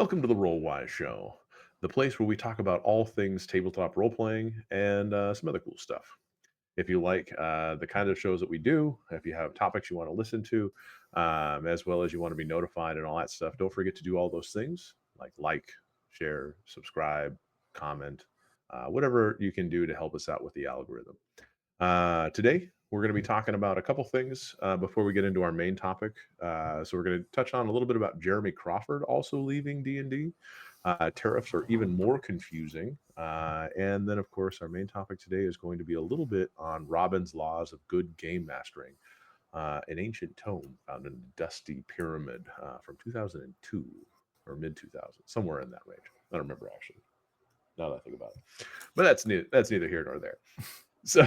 Welcome to the Rollwise Show, the place where we talk about all things tabletop role playing and some other cool stuff. If you like the kind of shows that we do, if you have topics you want to listen to, as well as you want to be notified and all that stuff, don't forget to do all those things like, share, subscribe, comment, whatever you can do to help us out with the algorithm. Today, we're going to be talking about a couple things before we get into our main topic. So we're going to touch on a little bit about Jeremy Crawford also leaving D&D. Tariffs are even more confusing. And then, of course, our main topic today is going to be a little bit on Robin's Laws of Good Game Mastering, an ancient tome found in the Dusty Pyramid from 2002 or mid 2000s, somewhere in that range. I don't remember actually, now that I think about it. But that's neither here nor there. So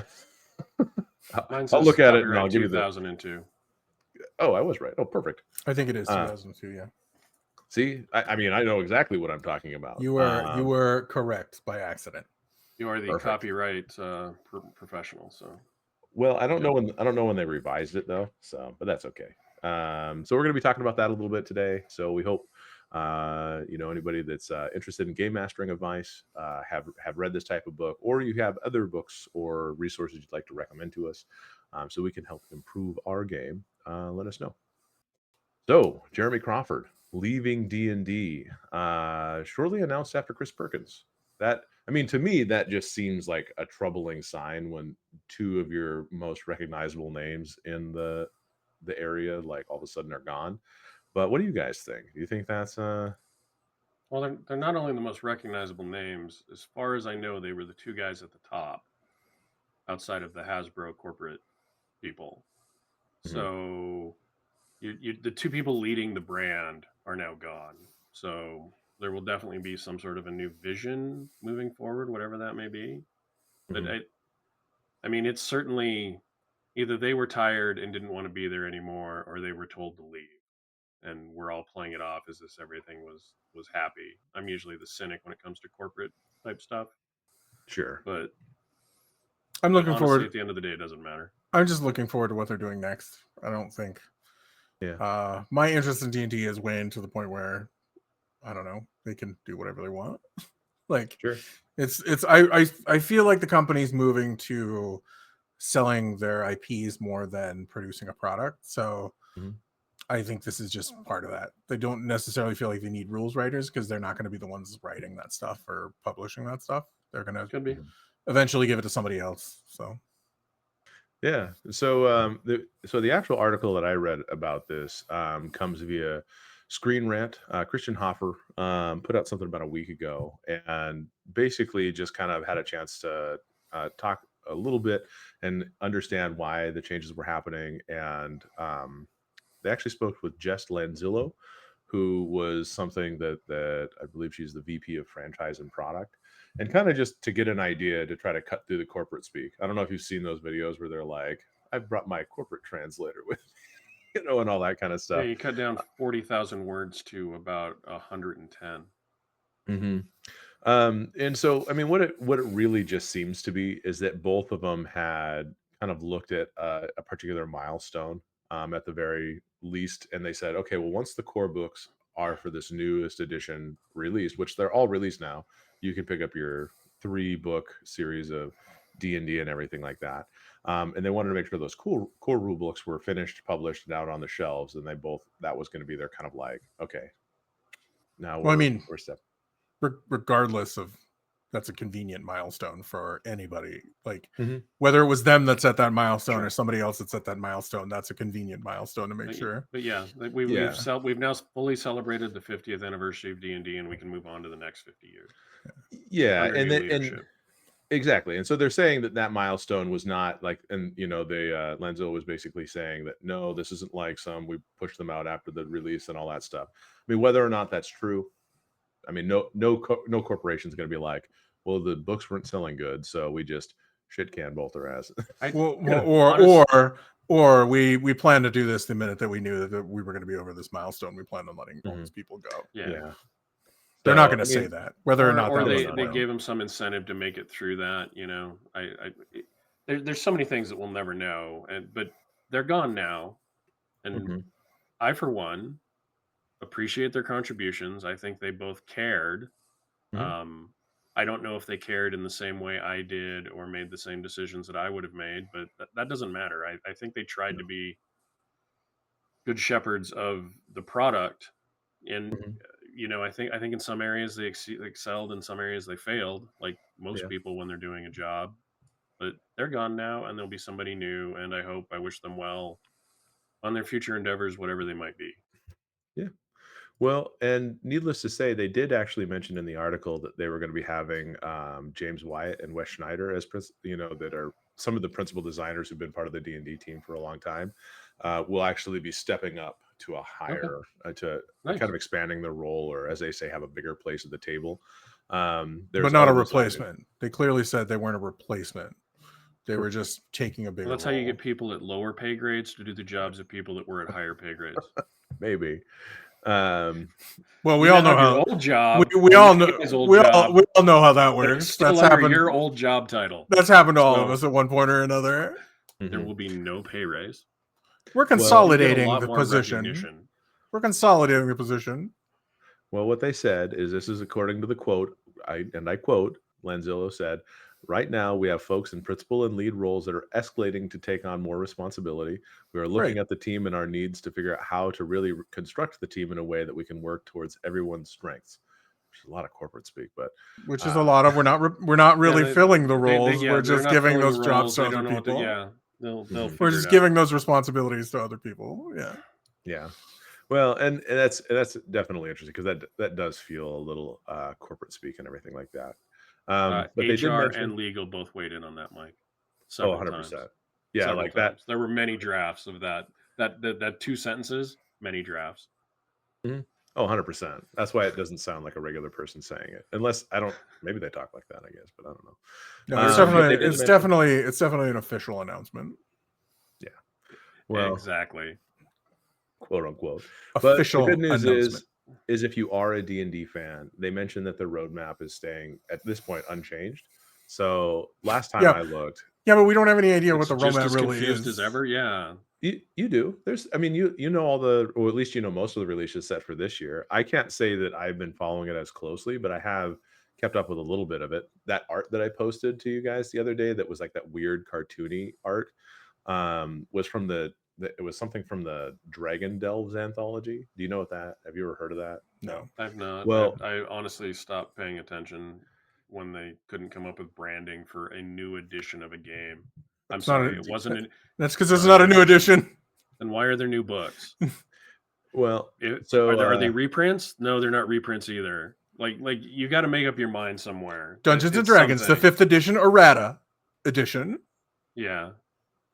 Mine I'll says look at it and copyright I'll give you the. 2002. Oh, I was right. Oh, perfect. I think it is 2002. Yeah, See, I mean, I know exactly what I'm talking about. you were correct by accident. You are the Perfect. copyright professional. So, Well, I don't know when they revised it though. So, but that's okay. So we're going to be talking about that a little bit today. So we hope anybody that's interested in game mastering advice have read this type of book, or you have other books or resources you'd like to recommend to us, so we can help improve our game. Let us know. So Jeremy Crawford leaving D&D, shortly announced after Chris Perkins. That, I mean, to me, that just seems like a troubling sign when two of your most recognizable names in the area, like, all of a sudden are gone. But what do you guys think? Do you think that's well, they're not only the most recognizable names. As far as I know, they were the two guys at the top, outside of the Hasbro corporate people. Mhm. So, the two people leading the brand are now gone. So there will definitely be some sort of a new vision moving forward, whatever that may be. But Mhm. I mean, it's certainly either they were tired and didn't want to be there anymore, or they were told to leave. And we're all playing it off as if everything was happy. I'm usually the cynic when it comes to corporate type stuff, Sure. but I'm looking honestly, forward. at the end of the day, it doesn't matter. I'm just looking forward to what they're doing next. I don't think Yeah. my interest in D&D has waned to the point where I don't know, they can do whatever they want. Like Sure. I feel like the company's moving to selling their IPs more than producing a product. So Mhm. I think this is just part of that. They don't necessarily feel like they need rules writers because they're not going to be the ones writing that stuff or publishing that stuff. They're going to Could be. Mhm. eventually give it to somebody else. So Yeah. So the actual article that I read about this comes via Screen Rant. Christian Hoffer put out something about a week ago, and basically just kind of had a chance to talk a little bit and understand why the changes were happening. And they actually spoke with Jess Lanzillo, who was something that I believe she's the VP of franchise and product, and kind of just to get an idea to try to cut through the corporate speak. I don't know if you've seen those videos where they're like, "I've brought my corporate translator with me," and all that kind of Yeah, stuff. you cut down 40,000 words to about 110. Mm-hmm. And so, I mean, what it really just seems to be is that both of them had kind of looked at a particular milestone at the very least, and they said, okay, well, once the core books are for this newest edition released, which they're all released now, you can pick up your 3-book series of D&D and everything like that. And they wanted to make sure those core rule books were finished, published, and out on the shelves, and that was going to be their kind of like, okay, now well, I we're mean, step. regardless of that's a convenient milestone for anybody. Like Mhm. whether it was them that set that milestone Sure. or somebody else that set that milestone, that's a convenient milestone to make sure. But yeah, Yeah. we've now fully celebrated the 50th anniversary of D&D, and we can move on to the next 50 years Yeah, under and new then and leadership. exactly, and so they're saying that milestone was not like, and they Lenzo was basically saying that no, this isn't like some we pushed them out after the release and all that stuff. I mean, whether or not that's true, I mean, no corporation's going to be like, well, the books weren't selling good, so we just shit can both their ass. I Well, honest, or we planned to do this the minute that we knew that we were going to be over this milestone. We planned on letting all these people go. yeah. Yeah, They're not so going I to say mean, that, whether or not Or that was they the they plan. gave them some incentive to make it through that. There's so many things that we'll never know, but they're gone now, and mhm. I, for one, appreciate their contributions. I think they both cared. Mhm. I don't know if they cared in the same way I did or made the same decisions that I would have made, but that doesn't matter. I think they tried No. to be good shepherds of the product. And Mhm. I think in some areas they excelled, in some areas they failed, like most Yeah. people when they're doing a job. But they're gone now, and there'll be somebody new. And I wish them well on their future endeavors, whatever they might be. Yeah. Well, and needless to say, they did actually mention in the article that they were going to be having James Wyatt and Wes Schneider as that are some of the principal designers who've been part of the D&D team for a long time. Will actually be stepping up to a Okay, higher to kind nice. of expanding their role, or as they say, have a bigger place at the table. But There's not a other designers. replacement. They clearly said they weren't a replacement. They were just taking a Well, bigger that's how you role. get people at lower pay grades to do the jobs of people that were at higher pay grades. Maybe. Um, Well, we You all now know have your how old job we or all your know guy's old job, we all know how that but it's works. still under your old job title. That's happened to all of So us at one point or another. there mhm. will be no pay raise. We're Well, You get a consolidating lot the more position. recognition. We're consolidating the position. Well, what they said is this is according to the quote, I quote, Lanzillo said, right now we have folks in principal and lead roles that are escalating to take on more responsibility. We are looking Right. at the team and our needs to figure out how to really construct the team in a way that we can work towards everyone's strengths. Which is a lot of corporate speak, but Which is a uh, lot of we're not Yeah, really filling the roles. yeah, We're they're just not giving filling the those jobs roles. to They other don't know what to. people. Yeah, they'll mhm, We're figure just it out. giving those responsibilities to other people. Yeah. yeah. Well, and that's definitely interesting because that does feel a little corporate speak and everything like that. But they did HR and mention, legal both weighed in on that, Mike, oh, several 100%. times. Yeah, Several like that. times. There were many drafts of that two sentences. Many drafts. Mhm. Oh, 100%. That's why it doesn't sound like a regular person saying it. Unless I don't maybe they talk like that, I guess, but I don't know. No, it's But definitely they did mention, it's definitely an official announcement. yeah, well, Exactly. quote unquote. But the good Official news announcement. is if you are a D&D fan, they mentioned that the roadmap is staying at this point unchanged. So last time Yeah. I looked, Yeah, but we don't have any idea what It's the just roadmap as really confused is. as ever. Yeah. you do. There's I mean you know all the, or at least you know most of the releases set for this year. I can't say that I've been following it as closely, but I have kept up with a little bit of it. That art that I posted to you guys the other day that was like that weird cartoony art was from it was something from the Dragon Delves anthology. Do you know what that? Have you ever heard of that? No. I've not. Well, I honestly stopped paying attention when they couldn't come up with branding for a new edition of a game. I'm It's not sorry, a, it wasn't. that's because It's it's not a not new a new edition. Then why are there new books? well, Are they so reprints? No, they're not reprints either. Like you got to make up your mind somewhere. Dungeons and It's Dragons, the something. 5th edition errata edition. Yeah.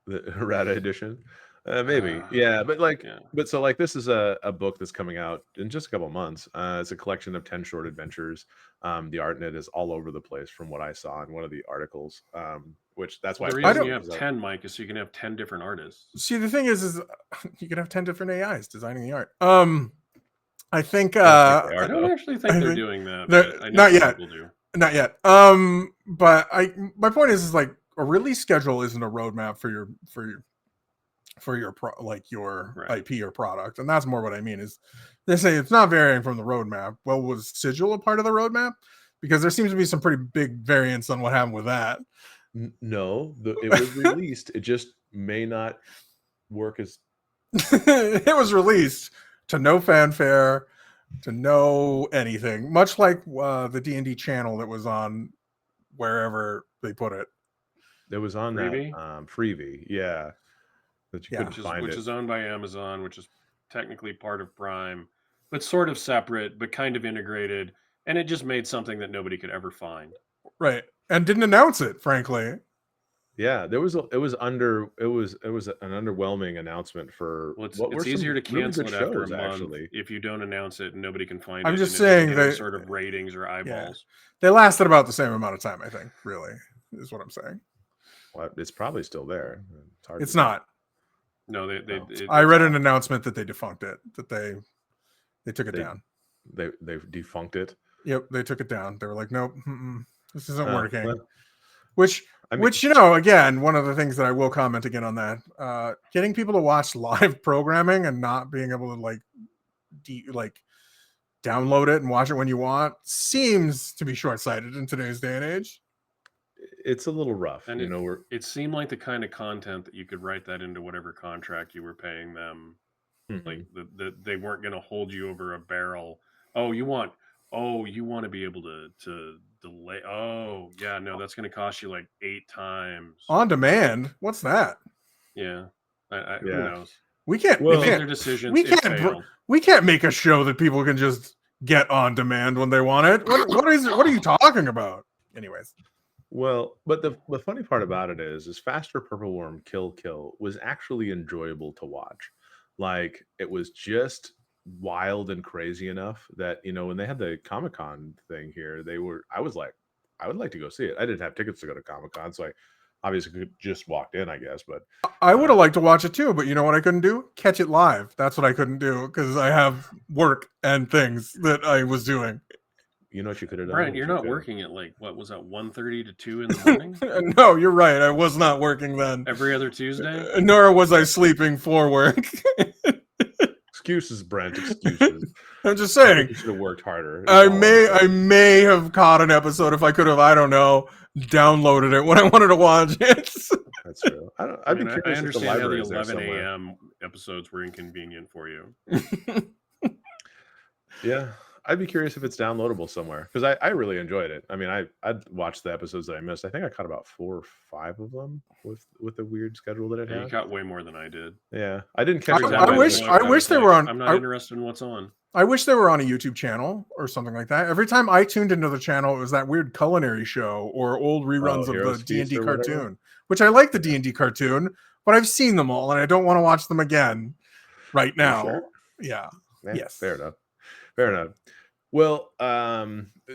the errata edition, maybe, yeah, but like, Yeah. but so like this is a book that's coming out in just a couple months. It's a collection of 10 short adventures. The art in it is all over the place from what I saw in one of the articles, which that's why I The I reason posted don't you it, have because 10, Mike, is so you can have 10 different artists. see. The thing is you can have 10 different AIs designing the art. I think I don't think they I are don't though. actually think I they're think doing that, they're but I know not some yet. people do. Not yet. But my point is like a release schedule isn't a roadmap for your like your Right. IP or product, and that's more what I mean. Is they say it's not varying from the roadmap. Well, was Sigil a part of the roadmap? Because there seems to be some pretty big variance on what happened with that. No, it was released. It just may not work as It was released to no fanfare, to no anything, much like the D&D channel that was on wherever they put it. it was on that Freebie, freebie, yeah, that you Yeah. couldn't find which it. is owned by Amazon, which is technically part of Prime, but sort of separate, but kind of integrated, and it just made something that nobody could ever find. Right. And didn't announce it, frankly. Yeah, it was an underwhelming announcement for Well, what were it's easier some to really cancel good it after a shows, month actually. if you don't announce it and nobody can find I'm it, just and it doesn't saying get any that sort of ratings or eyeballs. they lasted about the same amount of time, I think, really, is what I'm saying. Well, it's probably still there. It's hard It's to know. not. No, No. I it's read not. an announcement that they defunct it, that they took it They down. they defunct it. Yep, they took it down. They were like, nope, this isn't working. Well, Which, I mean, again, one of the things that I will comment again on that, getting people to watch live programming and not being able to like like download it and watch it when you want seems to be short-sighted in today's day and age. It's a little rough, And you know. it seemed like the kind of content that you could write that into whatever contract you were paying them. Like they weren't going to hold you over a barrel. Oh, you want to be able to delay. Oh, yeah, no, that's going to cost you like 8 times On demand. What's that? Yeah, who Yeah. knows? We can't. Well, They we made can't. their decisions. We It can't. failed. We can't make a show that people can just get on demand when they want it. What are you talking about? Anyways. Well, but the funny part about it is Faster Purple Worm Kill was actually enjoyable to watch. Like it was just wild and crazy enough that, you know, when they had the Comic-Con thing here, I was like, I would like to go see it. I didn't have tickets to go to Comic-Con, so I obviously could just walked in, I guess, but I would have liked to watch it too, but you know what I couldn't do? Catch it live. That's what I couldn't do because I have work and things that I was doing. you know what you could have done? Brian, is you're you not could- working at like what was that 1:30 to 2 in the morning No, you're right. I was not working then. every other Tuesday? Nor was I sleeping for work. Excuses, Brent. Excuses. I'm just I saying. think you should have worked harder. is I all I'm may saying. have caught an episode if I could have, I don't know, downloaded it when I wanted to watch it. That's true. I I'd be mean, I curious if the understand how the library is there 11 somewhere. a.m. episodes were inconvenient for you. Yeah, I'd be curious if it's downloadable somewhere because I really enjoyed it. I mean, I'd watched the episodes that I missed. I think I caught about 4 or 5 of them with the weird schedule that it Yeah, you had. caught way more than I did. Yeah, I didn't catch. I all of it. wish- I wish they like, were on- I'm not interested in what's on. I wish they were on a YouTube channel or something like that. Every time I tuned into the channel, it was that weird culinary show or old reruns of Heroes the Feast D&D or whatever? cartoon, which I like the D&D cartoon, but I've seen them all and I don't want to watch them again right now. sure? Yeah. Yeah, Yes. fair enough. Fair enough. Well,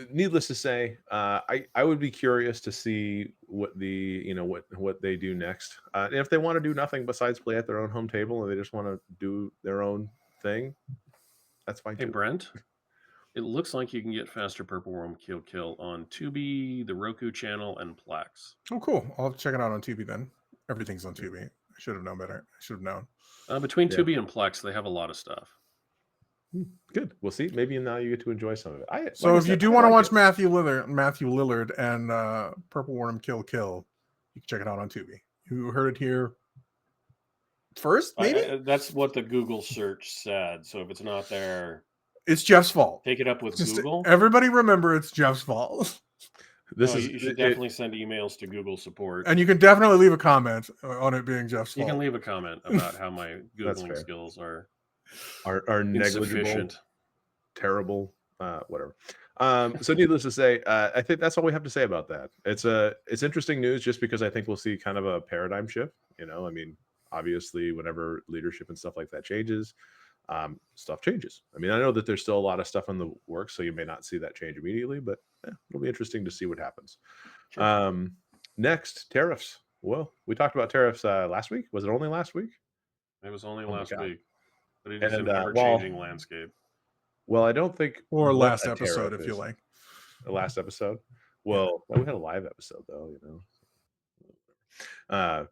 needless to say, I would be curious to see what what they do next. And if they want to do nothing besides play at their own home table and they just want to do their own thing, that's fine Hey, too. Brent, it looks like you can get Faster Purple Worm Kill on Tubi, the Roku channel, and Plex. Oh, cool. I'll check it out on Tubi then. Everything's on Tubi. I should have known better. I should have known. Between Yeah. Tubi and Plex, they have a lot of stuff. Good. We'll see. Maybe now you get to enjoy some of it. So if you do want to watch Matthew Lillard and Purple Worm Kill, you can check it out on Tubi. You heard it here first, maybe? That's what the Google search said. So if it's not there, It's Jeff's fault. take it up with Just Google. everybody remember it's Jeff's fault. You should definitely send emails to Google support. And you can definitely leave a comment on it being Jeff's You fault. can leave a comment about how my That's Googling fair. skills are negligible, insufficient. terrible, whatever. So needless to say, I think that's all we have to say about that. It's interesting news just because I think we'll see kind of a paradigm shift. You know, I mean, obviously, whenever leadership and stuff like that changes, stuff changes. I mean, I know that there's still a lot of stuff in the works, so you may not see that change immediately, but it'll be interesting to see what happens. Sure. Next, tariffs. Well, we talked about tariffs last week. Was it only last week? It was only Oh my last God. week, but it is And, an ever-changing landscape. Well, I don't think Or what last a episode, tariff if you is. like. The last episode. Well, we had a live episode though, you know.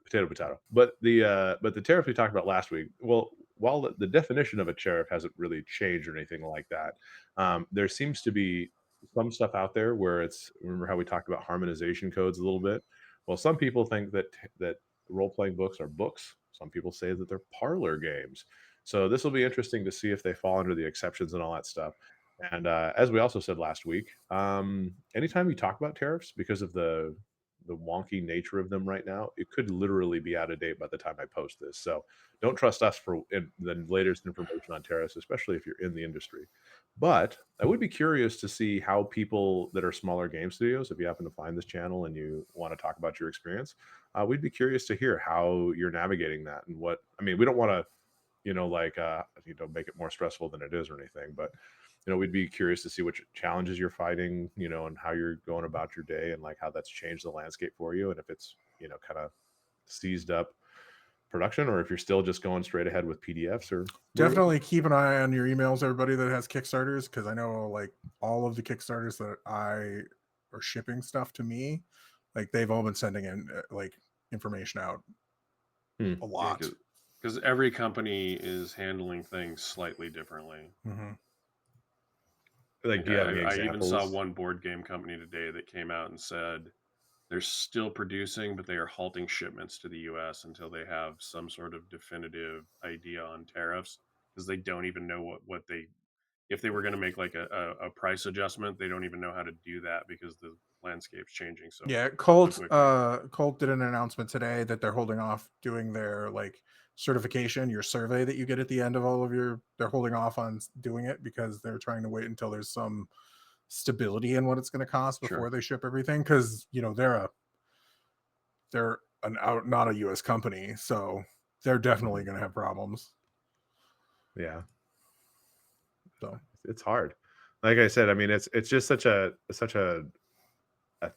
Potato. But the tariff we talked about last week. Well, while the definition of a tariff hasn't really changed or anything like that, there seems to be some stuff out there where it's. Remember how we talked about harmonization codes a little bit? Well, some people think that role playing books are books. Some people say that they're parlor games. So this will be interesting to see if they fall under the exceptions and all that stuff. And as we also said last week, anytime you talk about tariffs, because of the wonky nature of them right now, it could literally be out of date by the time I post this. So don't trust us for the latest information on tariffs, especially if you're in the industry. But I would be curious to see how people that are smaller game studios, if you happen to find this channel and you want to talk about your experience, we'd be curious to hear how you're navigating that and what. I mean, we don't want to, make it more stressful than it is or anything, but we'd be curious to see which challenges you're fighting, and how you're going about your day and like how that's changed the landscape for you. And if it's, kind of seized up production or if you're still just going straight ahead with PDFs or Definitely keep an eye on your emails, everybody that has Kickstarters, because I know like all of the Kickstarters that I are shipping stuff to me, like they've all been sending in like information out a lot. because every company is handling things slightly differently. Mm-hmm. Like, do you have any I even saw examples? one board game company today that came out and said they're still producing, but they are halting shipments to the U.S. until they have some sort of definitive idea on tariffs, because they don't even know what they, if they were going to make like a price adjustment, they don't even know how to do that because the landscape's changing Yeah, so quickly. Colt did an announcement today that they're holding off doing their like certification, your survey that you get at the end of all of your. They're holding off on doing it because they're trying to wait until there's some stability in what it's going to cost before Sure. they ship everything. Because they're an out not a U.S. company, so they're definitely Mhm. going to have problems. Yeah, So it's hard. Like I said, I mean, it's just such a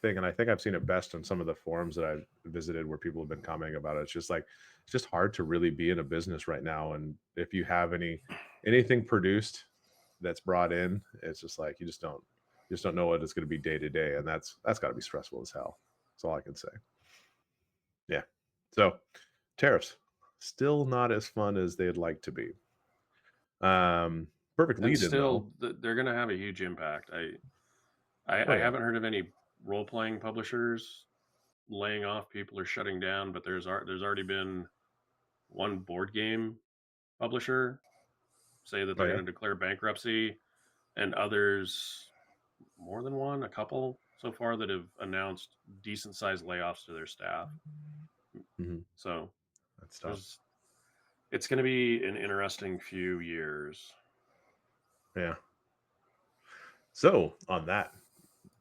thing, and I think I've seen it best on some of the forums that I've visited where people have been commenting about it. It's just like it's just hard to really be in a business right now, and if you have anything produced that's brought in, it's just like you just don't know what it's going to be day to day, and that's got to be stressful as hell. That's all I can say. Yeah. So tariffs still not as fun as they'd like to be. Um, Perfect And lead in though. still, they're going to have a huge impact. Oh I yeah, haven't heard of any role playing publishers laying off people or shutting down, but there's already been one board game publisher say that oh they're yeah. going to declare bankruptcy, and others, more than one, a couple so far, that have announced decent sized layoffs to their staff. Hmm. So That's tough. there's it's going to be an interesting few years. Yeah. So on that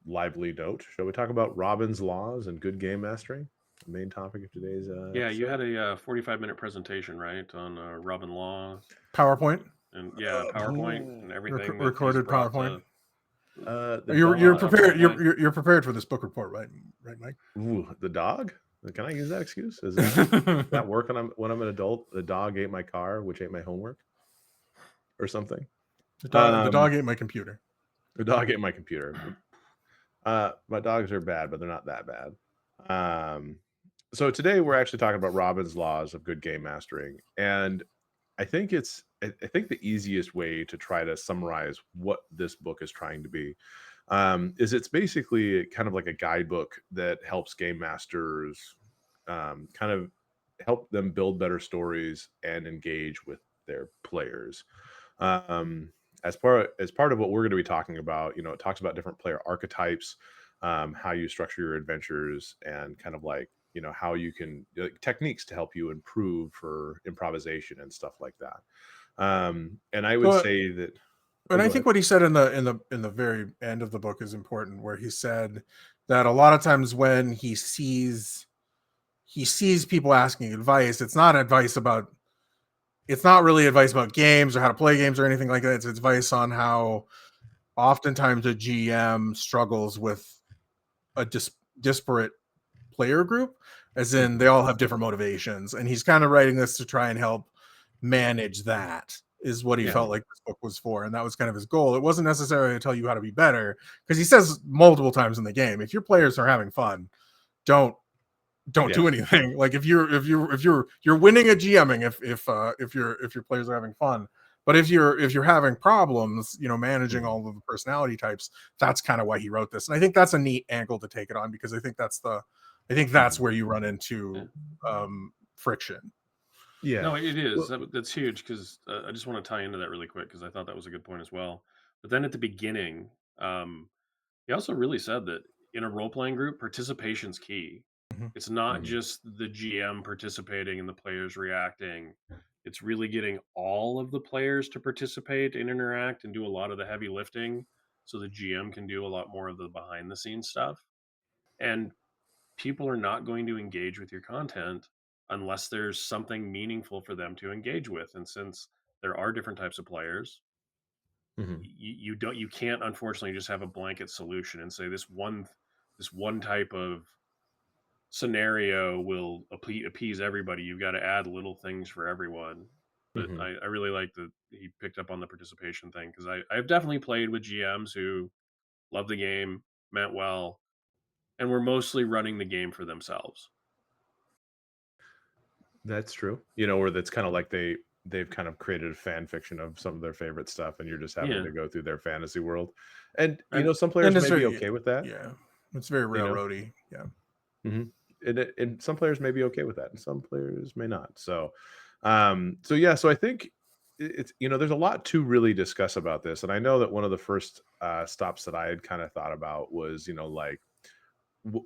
lively note, shall we talk about Robin's laws and good game mastering? The main topic of today's Yeah, you episode. had a 45-minute presentation, right, on Robin Laws, PowerPoint, and yeah, PowerPoint and everything that he's recorded brought PowerPoint. to The You're dog. prepared. PowerPoint. You're prepared for this book report, right? Right, Mike. Ooh, the dog. Can I use that excuse? Is that the work when I'm an adult? The dog ate my car, which ate my homework, or something. the Um, dog ate my computer. the dog ate my computer. My dogs are bad, but they're not that bad. Um, so today we're actually talking about Robin's laws of good game mastering, and I think the easiest way to try to summarize what this book is trying to be is it's basically kind of like a guidebook that helps game masters kind of help them build better stories and engage with their players. Um, as part of what we're going to be talking about, it talks about different player archetypes, how you structure your adventures, and kind of like how you can techniques to help you improve for improvisation and stuff like that. And I would So, say that. Oh, and I go ahead. think what he said in the very end of the book is important, where he said that a lot of times when he sees people asking advice, it's not really advice about games or how to play games or anything like that. It's advice on how oftentimes a GM struggles with a disparate player group, as in Mhm. they all have different motivations. And he's kind of writing this to try and help manage that, is what he Yeah, felt like this book was for. And that was kind of his goal. It wasn't necessarily to tell you how to be better, because he says multiple times in the game, if your players are having fun, don't don't Yeah. do anything. Like if you're winning at GMing if your players are having fun. But if you're having problems, managing Mhm. all of the personality types, that's kind of why he wrote this. And I think that's a neat angle to take it on, because I think that's Mhm. where you run yeah. into friction. Yeah. No, it is. Well, That's huge, because I just want to tie into that really quick, because I thought that was a good point as well. But then at the beginning, he also really said that in a role playing group, participation's key. Mhm. It's not mhm. just the GM participating and the players reacting. It's really getting all of the players to participate and interact and do a lot of the heavy lifting, so the GM can do a lot more of the behind the scenes stuff. And people are not going to engage with your content unless there's something meaningful for them to engage with. And since there are different types of players, Mhm. you can't, unfortunately, just have a blanket solution and say this one type of scenario will appease everybody. You've got to add little things for everyone. But Mhm. I really like that he picked up on the participation thing, because I've definitely played with GMs who love the game, meant well, and were mostly running the game for themselves. That's true. Where that's kind of like they've kind of created a fan fiction of some of their favorite stuff, and you're just having Yeah, to go through their fantasy world. And and some And players it's may be very, okay with that. yeah, it's very You know, railroady. Yeah. hmm and some players may be okay with that, and some players may not. So yeah. So I think it's there's a lot to really discuss about this, and I know that one of the first stops that I had kind of thought about was like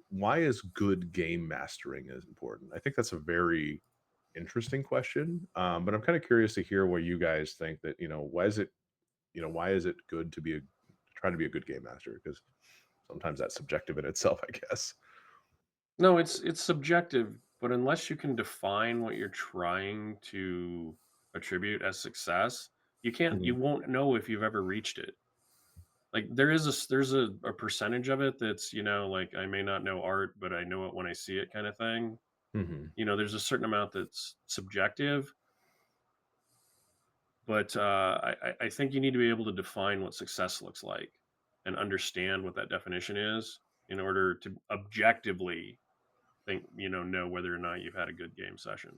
why is good game mastering is important. I think that's a very interesting question. But I'm kind of curious to hear what you guys think that, why is it good to be try to be a good game master? Because sometimes that's subjective in itself, I guess. no, it's subjective, but unless you can define what you're trying to attribute as success, Mhm. you won't know if you've ever reached it. Like there's a percentage of it that's, like I may not know art, but I know it when I see it kind of thing. Mhm. There's a certain amount that's subjective, but I think you need to be able to define what success looks like and understand what that definition is in order to objectively know whether or not you've had a good game session.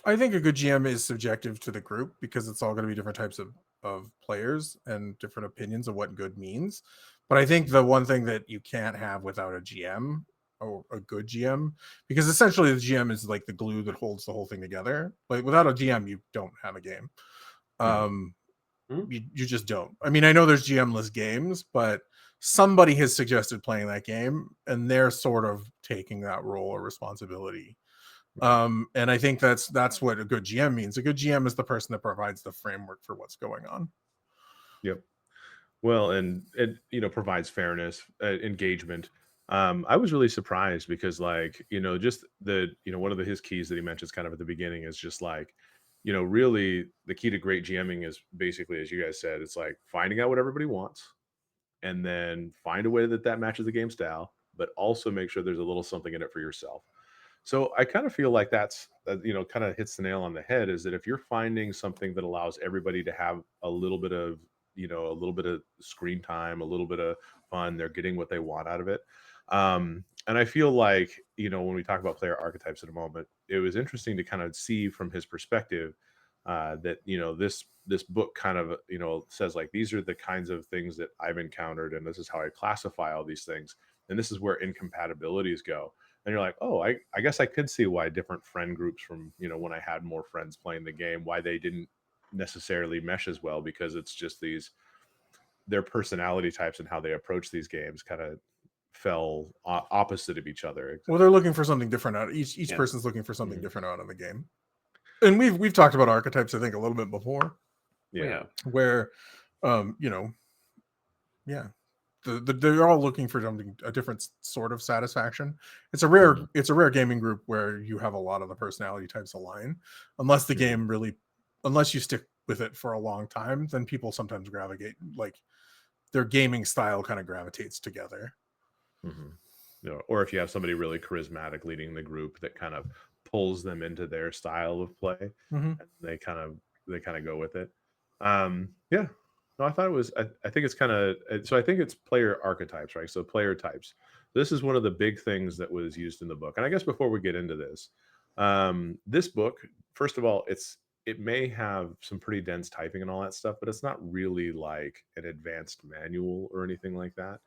I think a good GM is subjective to the group because it's all going to be different types of players and different opinions of what good means. But I think the one thing that you can't have without a GM or a good GM, because essentially the GM is like the glue that holds the whole thing together. Like without a GM, you don't have a game. Mhm. Um, Mhm. you just don't. I mean, I know there's GM-less games, but somebody has suggested playing that game, and they're sort of taking that role or responsibility. Right. And I think that's what a good GM means. A good GM is the person that provides the framework for what's going on. Yep. Well, and it provides fairness, engagement. I was really surprised because like just the one of his keys that he mentions kind of at the beginning is just like really the key to great GMing is basically, as you guys said, it's like finding out what everybody wants and then find a way that matches the game style, but also make sure there's a little something in it for yourself. So I kind of feel like that's kind of hits the nail on the head, is that if you're finding something that allows everybody to have a little bit of a little bit of screen time, a little bit of fun, they're getting what they want out of it. And I feel like when we talk about player archetypes in a moment, it was interesting to kind of see from his perspective that this book kind of says like these are the kinds of things that I've encountered, and this is how I classify all these things, and this is where incompatibilities go. And you're like, oh, I guess I could see why different friend groups from when I had more friends playing the game, why they didn't necessarily mesh as well, because it's just their personality types and how they approach these games kind of fell opposite of each other. Well, they're looking for something different out. Each Yeah. person's looking for something Mhm. different out of the game. And we've talked about archetypes, I think, a little bit before, Well, Yeah. yeah. where you know, yeah, they're all looking for something, a different sort of satisfaction. Mhm. It's a rare gaming group where you have a lot of the personality types align, unless the Mhm. game really, unless you stick with it for a long time, then people sometimes gravitate, like their gaming style kind of gravitates together. Mhm. Or if you have somebody really charismatic leading the group that kind of pulls them into their style of play, Hmm. and they kind of go with it. Yeah. No, I thought it was. I think it's kind of. So I think it's player archetypes, right? So player types. This is one of the big things that was used in the book. And I guess before we get into this, this book, first of all, it may have some pretty dense typing and all that stuff, but it's not really like an advanced manual or anything like that.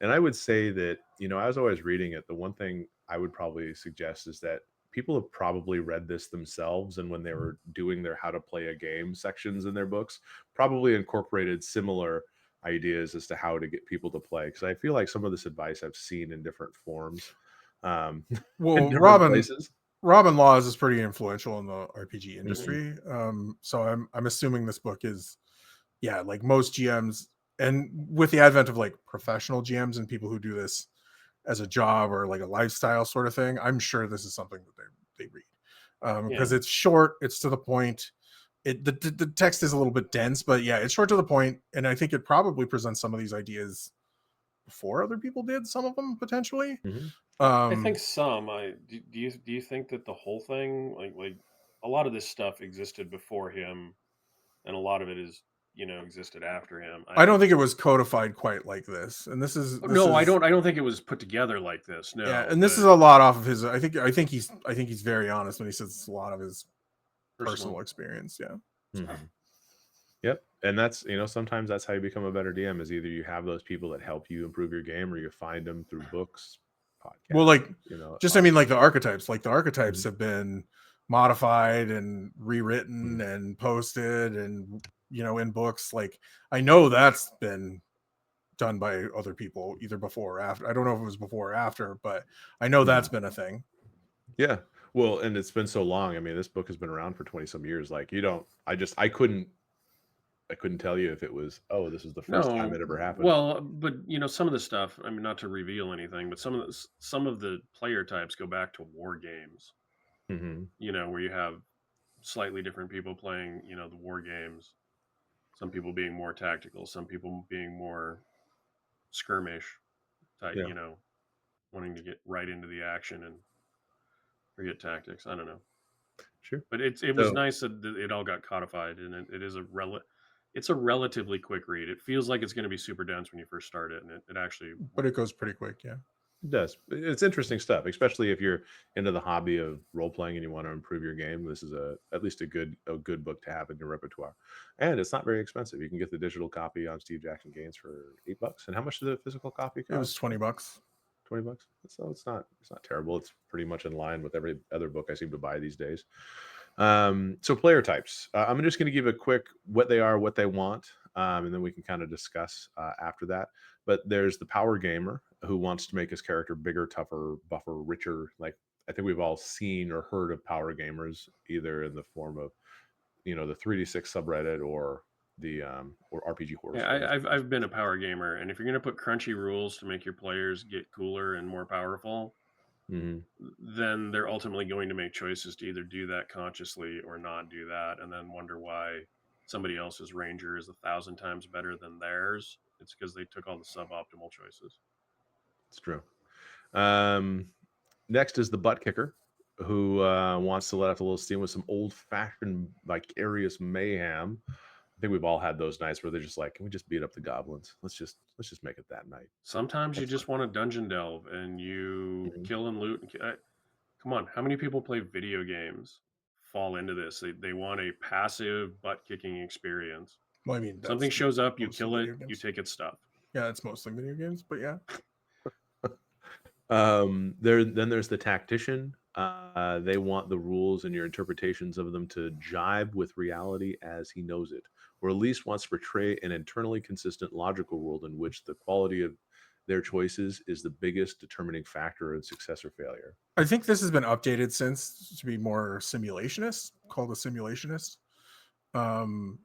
And I would say that, as I was reading it, the one thing I would probably suggest is that people have probably read this themselves. And when they were doing their how to play a game sections in their books, probably incorporated similar ideas as to how to get people to play. Because I feel like some of this advice I've seen in different forms, um, in Well, different places. Robin Laws is pretty influential in the RPG Mhm. industry. So I'm assuming this book is, yeah, like most GMs, and with the advent of like professional GMs and people who do this as a job or like a lifestyle sort of thing, I'm sure this is something that they read, Yeah. because it's short, it's to the point. The text is a little bit dense, but yeah, it's short to the point, and I think it probably presents some of these ideas before other people did. Some of them potentially. Mhm. I think Um, some. Do you think that the whole thing, like a lot of this stuff existed before him, and a lot of it is existed after him. I don't think it was codified quite like this. And this is No, I don't think it was put together like this. No. Yeah, and this is a lot off of his. I think he's very honest when he says it's a lot of his personal experience. Yeah. Mm-hmm. Yep. And that's, sometimes that's how you become a better DM, is either you have those people that help you improve your game, or you find them through books, podcasts. Well, like, I mean, like the archetypes Mm-hmm. have been modified and rewritten Mm-hmm. and posted and, in books. Like, I know that's been done by other people either before or after. I don't know if it was before or after, but I know that's been a thing. Yeah. Well, and it's been so long. I mean, this book has been around for 20 some years. Like, I couldn't tell you if it was, this is the first time it ever happened. Well, but some of the stuff, I mean, not to reveal anything, but some of the player types go back to war games. Mm-hmm. Where you have slightly different people playing, the war games. Some people being more tactical, some people being more skirmish type, wanting to get right into the action and forget tactics. I don't know. Sure. But it was nice that it all got codified, and it is it's a relatively quick read. It feels like it's going to be super dense when you first start it, and it actually. But it goes pretty quick, yeah. It does. It's interesting stuff, especially if you're into the hobby of role playing and you want to improve your game. This is at least a good book to have in your repertoire, and it's not very expensive. You can get the digital copy on Steve Jackson Gaines for $8. And how much did the physical copy cost? It was $20. $20. So it's not terrible. It's pretty much in line with every other book I seem to buy these days. So player types. I'm just going to give a quick what they are, what they want, and then we can kind of discuss after that. But there's the power gamer who wants to make his character bigger, tougher, buffer, richer. Like, I think we've all seen or heard of power gamers, either in the form of, the 3D6 subreddit or the or RPG horror. Yeah, I've been a power gamer, and if you're going to put crunchy rules to make your players get cooler and more powerful, then they're ultimately going to make choices to either do that consciously or not do that, and then wonder why somebody else's ranger is 1,000 times better than theirs. It's because they took all the suboptimal choices. It's true. Next is the butt kicker, who wants to let off a little steam with some old-fashioned vicarious mayhem. I think we've all had those nights where they're just like, can we just beat up the goblins? Let's just make it that night. Sometimes you just want to dungeon delve and you kill and loot. Come on, how many people play video games fall into this? They want a passive butt kicking experience. Well, I mean, something shows up, you kill it, you take its stuff. Yeah, it's mostly video games, but yeah. Then there's the tactician. They want the rules and your interpretations of them to jibe with reality as he knows it, or at least wants to portray an internally consistent, logical world in which the quality of their choices is the biggest determining factor in success or failure. I think this has been updated since to be more simulationist, called a simulationist.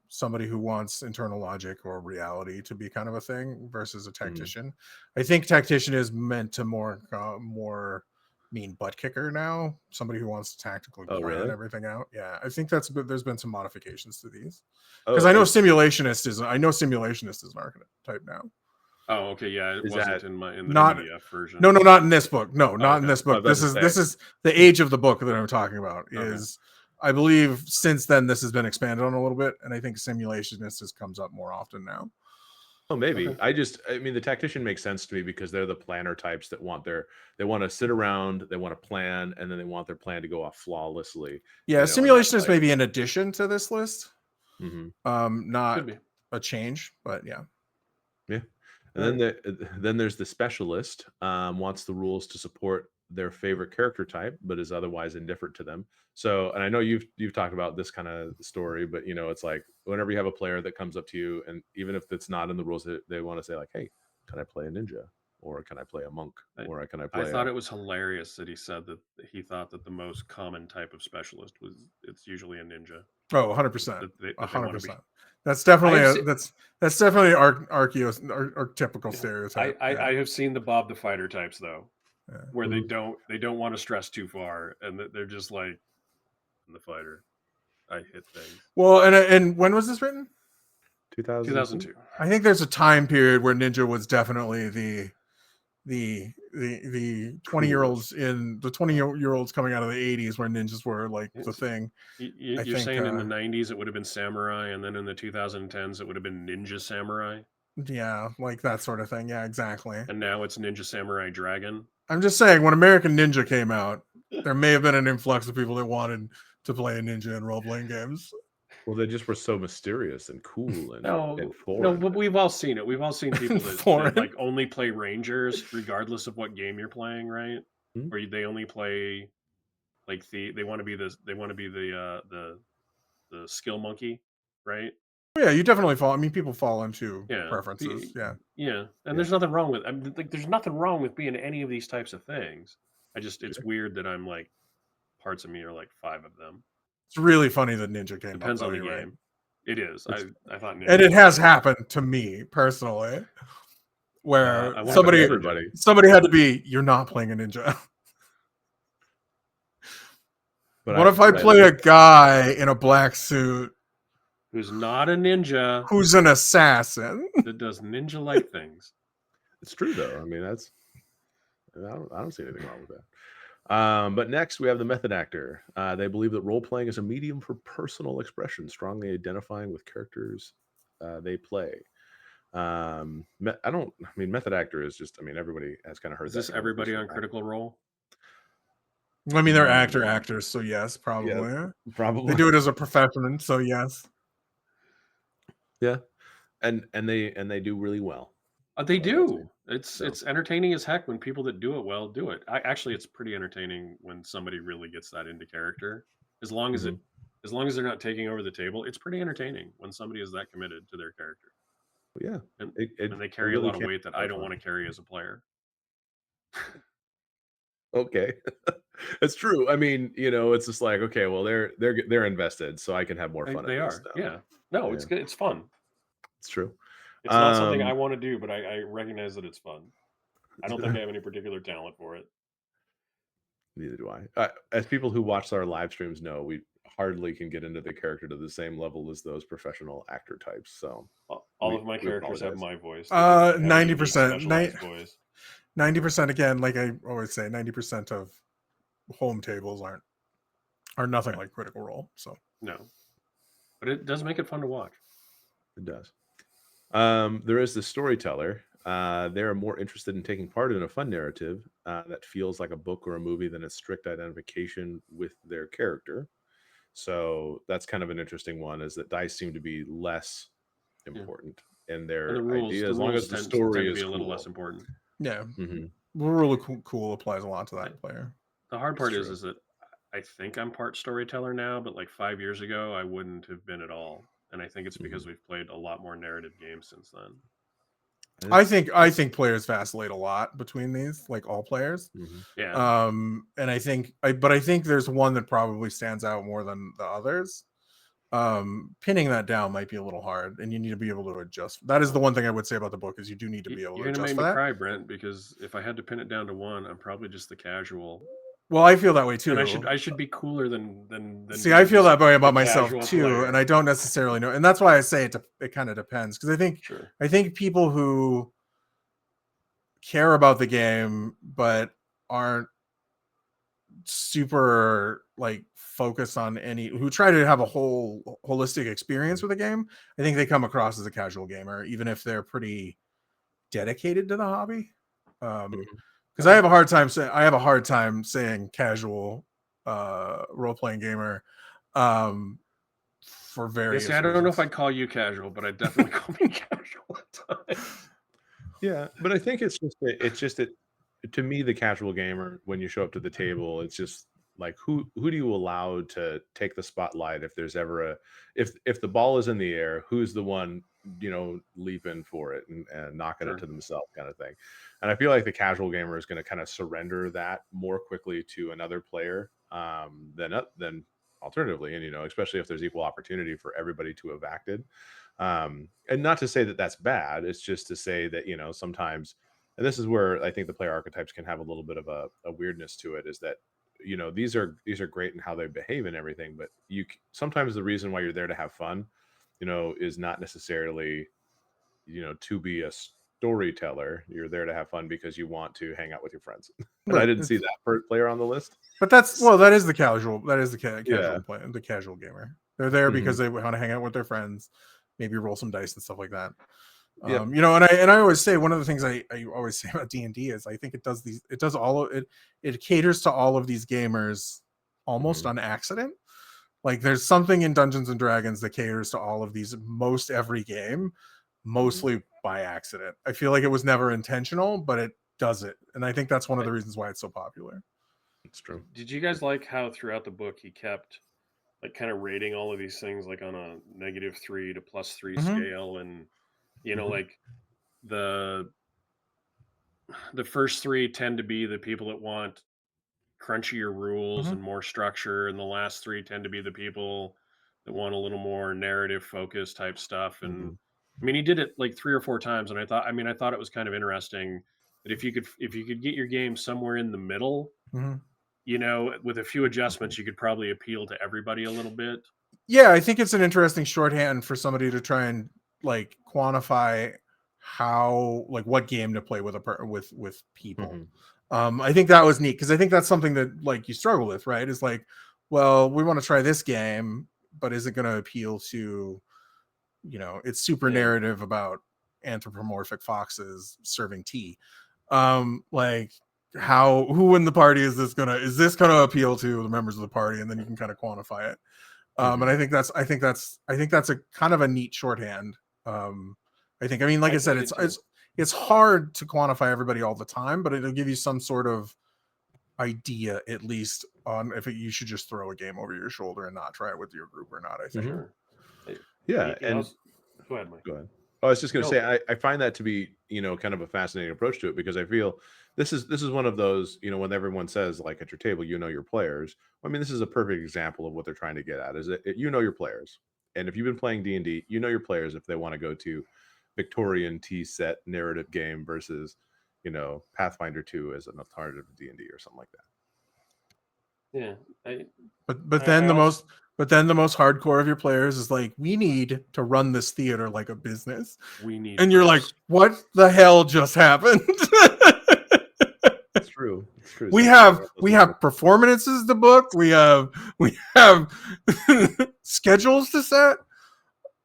Somebody who wants internal logic or reality to be kind of a thing versus a tactician. I think tactician is meant to more mean butt kicker now. Somebody who wants to tactically plan everything out. Yeah, I think there's been some modifications to these because I know simulationist is an archetype now. Oh, okay, yeah, it wasn't in the PDF version. No, not in this book. No, not in this book. This is the age of the book that I'm talking about. Is I believe since then this has been expanded on a little bit, and I think simulationist comes up more often now. Oh, maybe. Okay. I mean, the tactician makes sense to me because they're the planner types that they want to sit around, they want to plan, and then they want their plan to go off flawlessly. Yeah, simulationist may be an addition to this list. Not a change, but yeah. Yeah. And then there's the specialist, wants the rules to support their favorite character type, but is otherwise indifferent to them. So, and I know you've talked about this kind of story, but it's like whenever you have a player that comes up to you, and even if it's not in the rules, they want to say like, "Hey, can I play a ninja, or can I play a monk, or can I play?" I thought it was hilarious that he said that he thought that the most common type of specialist it's usually a ninja. Oh, 100%. 100%. That's definitely that's definitely archetypical stereotype. I have seen the Bob the Fighter types though, where they don't want to stress too far, and they're just like, "I'm the fighter, I hit things." Well, and when was this written? 2002. I think there's a time period where ninja was definitely the 20-year-olds in the 20-year-olds coming out of the 80s where ninjas were like the It's, thing. I you're think saying in the 90s it would have been samurai, and then in the 2010s it would have been ninja samurai, yeah, like that sort of thing. Yeah, exactly. and now it's ninja samurai dragon. I'm just saying when American Ninja came out, there may have been an influx of people that wanted to play a ninja in role-playing games. Well, they just were so mysterious and cool and No, foreign. but we've all seen it. We've all seen people that Foreign. like only play rangers regardless of what game you're playing, right? Hmm? Or they only play like they want to be the skill monkey, right? Yeah, you definitely fall. I mean, people fall into Yeah, preferences. Yeah. yeah. And Yeah. there's nothing wrong with. I mean, like, there's nothing wrong with being any of these types of things. It's Sure. weird that I'm like, parts of me are like 5 of them. It's really funny that Ninja came Depends up, on though, the you're game. It is. It's, I thought Ninja and it was has great. happened to me personally, where I wanna happened to play everybody. somebody had to be, you're not playing a ninja. But What if I play a guy in a black suit who's not a ninja who's an assassin? that does ninja-like things. It's true though. I mean, I don't see anything wrong with that. But next we have the method actor. They believe that role playing is a medium for personal expression, strongly identifying with characters they play. I mean, method actor is just. I mean, everybody has kind of heard Is that. this term everybody before. on Critical Role? I mean, they're actors, so yes, probably. Yeah, probably. They do it as a profession, so yes. Yeah, and they do really well. They So do. that's It's entertaining as heck when people that do it well do it. Actually, it's pretty entertaining when somebody really gets that into character. As long as Mhm. as long as they're not taking over the table, it's pretty entertaining when somebody is that committed to their character, Yeah, and it they carry a really lot of can weight that be I quite don't fun. want to carry as a player. Okay, it's true. I mean, it's just like, okay, well, they're invested, so I can have more fun at They this are, now. yeah. No, it's Yeah, good. It's fun. it's true. It's not something I Um, want to do, but I recognize that it's fun. I don't think I have any particular talent for it. Neither do I. As people who watch our live streams know, we hardly can get into the character to the same level as those professional actor types. So All of my we characters have apologize. my voice. They have a unique, 90%, specialized voice. 90% again, like I always say, 90% of home tables are nothing Right. like Critical Role. So No, but it does make it fun to watch. It does. There is the storyteller. They're more interested in taking part in a fun narrative that feels like a book or a movie than a strict identification with their character. So that's kind of an interesting one, is that dice seem to be less Yeah. important in And their the idea, as long as the tend story to is be a little cool. less important. yeah, Hmm. really cool applies a lot to that player. The hard It's part true. is that I think I'm part storyteller now, but like 5 years ago, I wouldn't have been at all. And I think it's because we've played a lot more narrative games since then. I think players vacillate a lot between these, like all players. Yeah. And I think there's one that probably stands out more than the others. Pinning that down might be a little hard, and you need to be able to adjust. That is the one thing I would say about the book, is you do need to be able to You're gonna adjust make for me that. cry, Brent, because if I had to pin it down to one, I'm probably just the casual. Well, I feel that way too. And I should be cooler than See, I feel that way about myself casual too, player. and I don't necessarily know. And that's why I say it kind of depends, because Sure. I think people who care about the game but aren't super like focused on who try to have a whole holistic experience with the game, I think they come across as a casual gamer, even if they're pretty dedicated to the hobby. Because I have a hard time saying casual role-playing gamer for various I don't know if reasons. I'd call you casual, but I'd definitely call me casual at times. Yeah, but I think it's just that to me, the casual gamer, when you show up to the table, it's just like, who do you allow to take the spotlight if there's ever if the ball is in the air, who's the one leaping for it and knocking Sure. it to themselves, kind of thing. And I feel like the casual gamer is going to kind of surrender that more quickly to another player than alternatively, and especially if there's equal opportunity for everybody to have acted. And not to say that that's bad, it's just to say that sometimes, and this is where I think the player archetypes can have a little bit of a weirdness to it, is that these are great in how they behave and everything, but sometimes the reason why you're there to have fun is not necessarily to be storyteller, you're there to have fun because you want to hang out with your friends. And I Right. didn't see that player on the list. But that is the casual. That is the Yeah. casual play, the casual gamer. They're there Mhm. because they want to hang out with their friends, maybe roll some dice and stuff like that. Yep. You know, and I always say one of the things I always say about D&D is I think it caters to all of these gamers almost Mhm. on accident. Like there's something in Dungeons and Dragons that caters to all of these most every game, mostly by accident. I feel like it was never intentional, but it does it. And I think that's one of the reasons why it's so popular. It's true. Did you guys like how throughout the book he kept like kind of rating all of these things like on a -3 to +3 Mhm. scale, and you know Mhm. like the first three tend to be the people that want crunchier rules Mhm. and more structure, and the last three tend to be the people that want a little more narrative focus type stuff. And Mhm. I mean, he did it like 3 or 4 times, and I thought it was kind of interesting that if you could get your game somewhere in the middle, Mhm. you know, with a few adjustments, you could probably appeal to everybody a little bit. Yeah, I think it's an interesting shorthand for somebody to try and like quantify how like what game to play with with people. Mhm. I think that was neat because I think that's something that like you struggle with, right? Is like, well, we want to try this game, but is it going to appeal to, you know, it's super Yeah. narrative about anthropomorphic foxes serving tea. Like who in the party is this gonna appeal to the members of the party, and then you can kind of quantify it. And Mhm. I think that's a kind of a neat shorthand. I mean, like I I said, did too. it's hard to quantify everybody all the time, but it'll give you some sort of idea at least on if you should just throw a game over your shoulder and not try it with your group or not. I think. Mhm. Sure. It- Yeah, I and was, go ahead, Mike. go ahead. I was just going to No, say I find that to be kind of a fascinating approach to it because I feel this is one of those when everyone says like at your table your players. I mean this is a perfect example of what they're trying to get at is that your players, and if you've been playing D&D your players if they want to go to Victorian tea set narrative game versus Pathfinder 2 as an alternative to D&D or something like that. yeah. I, But I also, then the most hardcore of your players is like, we need to run this theater like a business. we need And you're like, this. what the hell just happened? It's true. It's true. Sometimes they're at those We levels. have performances to book. We have schedules to set.